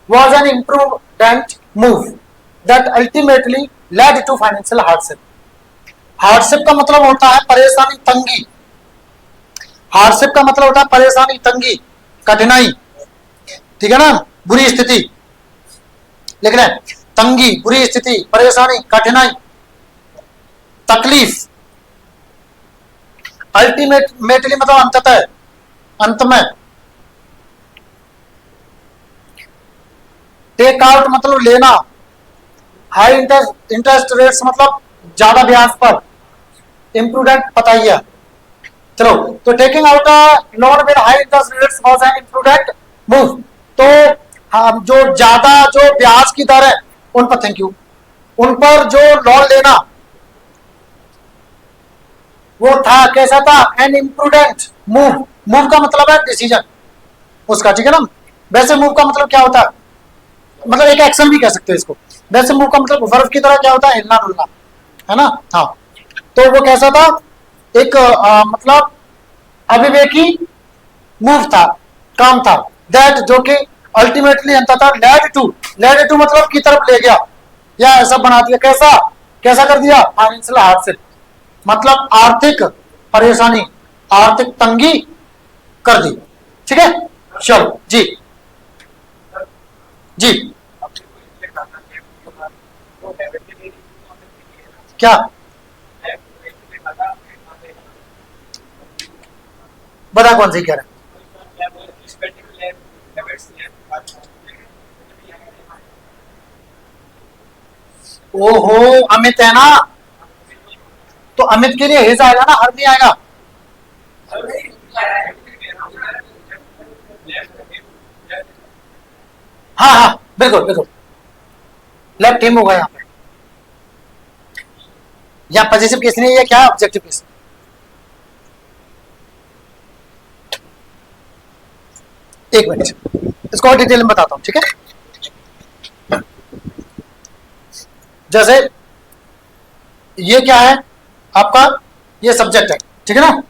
[SPEAKER 1] was an imprudent move that ultimately led to financial hardship. Hardship का मतलब होता है परेशानी, तंगी। हार्डशिप का मतलब होता है परेशानी, तंगी, कठिनाई, ठीक है ना, बुरी स्थिति। लिख रहे हैं, तंगी, बुरी स्थिति, परेशानी, कठिनाई, तकलीफ। अल्टीमेटली मतलब अंततः, अंत में। टेक आउट मतलब लेना, हाई इंटरेस्ट रेट्स मतलब ज्यादा ब्याज पर, इम्प्रूडेंट पता ही है। चलो, तो taking out loan with high interest rates was an imprudent move. तो हम जो ज्यादा जो ब्याज की दर है उन पर, थैंक यू, उन पर जो लोन लेना वो था, कैसा था? N imprudent move. मूव का मतलब है डिसीजन उसका, ठीक है ना। वैसे मूव का मतलब क्या होता है? मतलब एक एक्शन भी कह सकते हैं इसको। वैसे मूव का मतलब वर्ब की तरह क्या होता है? हिलना डुलना, है ना। हाँ, तो वो कैसा था? एक मतलब अविवेकी मूव था, काम था, दैट जो कि अल्टीमेटली अंततः लेड टू मतलब की तरफ ले गया, या ऐसा बना दिया। कैसा? कैसा कर दिया? फाइनेंशियल हार्डशिप मतलब आर्थिक परेशानी, आर्थिक तंगी कर दी, ठीक है। चलो जी जी, क्या बता, कौन सी कह रहे हैं? ओहो, अमित है ना, तो अमित के लिए हिज आएगा ना, हर नहीं आएगा। हाँ हाँ, बिल्कुल बिल्कुल, लेफ्ट हिम होगा यहाँ पे। यहाँ पॉजिटिव केस नहीं है, क्या ऑब्जेक्टिव केस? एक मिनट, इसको और डिटेल में बताता हूँ, ठीक है। जैसे ये क्या है आपका? ये सब्जेक्ट है, ठीक है ना।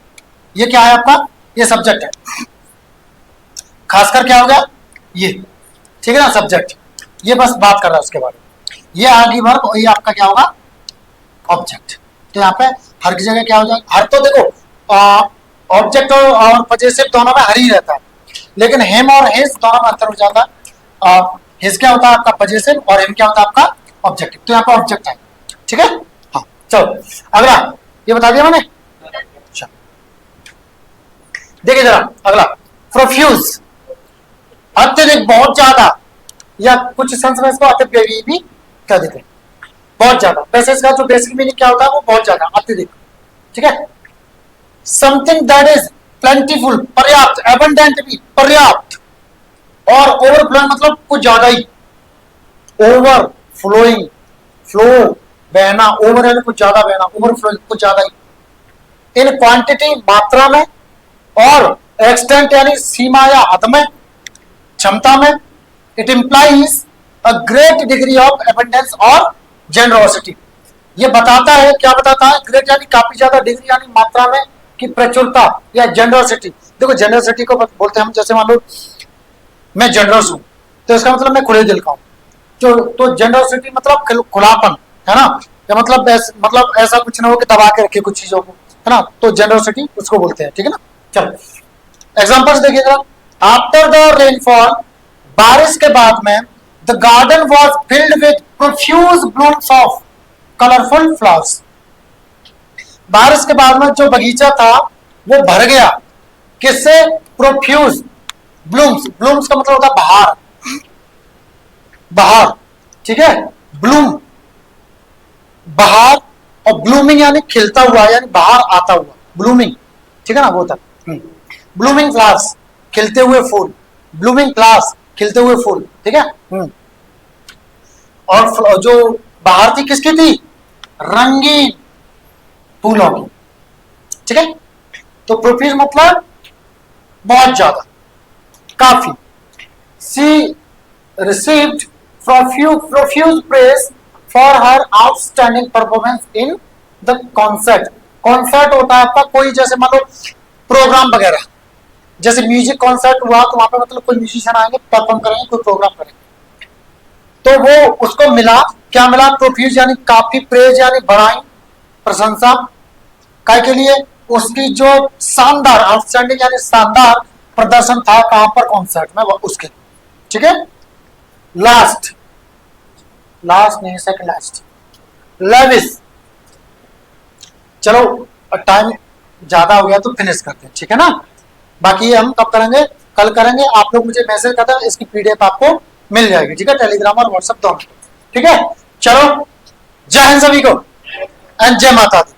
[SPEAKER 1] ये क्या है आपका? ये सब्जेक्ट है। खासकर क्या हो गया? ये, ठीक है ना, सब्जेक्ट। ये बस बात कर रहा है उसके बारे में। ये आगे वर्ब और ये आपका क्या होगा? ऑब्जेक्ट। तो यहाँ पे हर की जगह क्या हो जाएगा? हर तो देखो ऑब्जेक्ट और पजेसिव दोनों में हर ही रहता है, लेकिन हिम और हिज दोनों में अंतर हो जाता है। हिज क्या होता है आपका? पजेसिव, और हिम क्या होता है आपका? ऑब्जेक्टिव। तो यहाँ पे ऑब्जेक्ट है, ठीक है। हाँ, चलो अगला, ये बता दिया मैंने। देखिए जरा अगला, प्रोफ्यूज, अत्यधिक, बहुत ज्यादा, या कुछ सेंस में इसको अत्यधिक भी कह देते हैं, बहुत ज्यादा। वैसे इसका जो बेसिक मीनिंग क्या होता है? वो बहुत ज्यादा, अत्यधिक, ठीक है। समथिंग दैट इज प्लेंटीफुल, पर्याप्त, एबंडेंट भी पर्याप्त, और ओवरफ्लोइंग मतलब कुछ ज्यादा ही, ओवर फ्लोइंग, फ्लो बहना, ओवर यानी कुछ ज्यादा बहना, ओवरफ्लोइंग कुछ ज्यादा ही, इन क्वांटिटी मात्रा में, और एक्सटेंट यानी सीमा या हद में, क्षमता में। It implies a great degree of abundance और जेनरोसिटी। ये बताता है, क्या बताता है? ग्रेट यानी काफी ज्यादा, डिग्री यानी मात्रा में की प्रचुरता, या जेनरोसिटी। देखो जेनरोसिटी को बोलते हैं हम, जैसे मान लो मैं जनरस हूं, तो इसका मतलब मैं खुले दिल का हूं। तो जेनरोसिटी मतलब खुलापन, है ना। या मतलब ऐसा कुछ ना हो कि दबा के रखे कुछ चीजों को, है ना। तो जेनरोसिटी उसको बोलते हैं, ठीक है ना। चलो एग्जांपल्स देखिए जरा। आफ्टर द रेनफॉल, बारिश के बाद में, the garden was filled with profuse blooms of colourful flowers. बारिश के बाद में जो बगीचा था वो भर गया किससे? Profuse blooms. ब्लूम्स का मतलब होता है बहार, बहार, ठीक है। ब्लूम बहार, और ब्लूमिंग यानी खिलता हुआ, यानी बाहर आता हुआ, ब्लूमिंग, ठीक है ना, वो था। ब्लूमिंग फ्लावर्स, खिलते हुए फूल, ब्लूमिंग फ्लावर्स, खिलते हुए फूल, ठीक है। और जो बाहर थी किसकी थी? रंगीन फूलों की, ठीक है। तो प्रोफ्यूज मतलब बहुत ज्यादा, काफी। सी received profuse praise for her outstanding performance in the concert। Concert होता है आपका कोई, जैसे मान लो प्रोग्राम वगैरह, जैसे म्यूजिक कॉन्सर्ट हुआ तो वहां पे मतलब कोई म्यूजिशियन आएंगे, परफॉर्म करेंगे, कोई प्रोग्राम करेंगे, तो वो उसको मिला, क्या मिला? प्रोफ्यूज यानी काफी, प्रेज यानी बड़ाई, प्रशंसा, काय के लिए? उसकी जो शानदार, आउटस्टैंडिंग यानी शानदार प्रदर्शन था कहां पर? कॉन्सर्ट में, उसके, ठीक है। लास्ट, लास्ट नहीं, सेकंड लास्ट, लेविस। चलो टाइम ज्यादा हो गया तो फिनिश करते हैं, ठीक है ना। बाकी ये हम कब करेंगे? कल करेंगे। आप लोग मुझे मैसेज करते हैं, इसकी पीडीएफ आपको मिल जाएगी, ठीक है, टेलीग्राम और व्हाट्सएप दोनों, ठीक है। चलो, जय हिंद सभी को, एंड जय माता दी।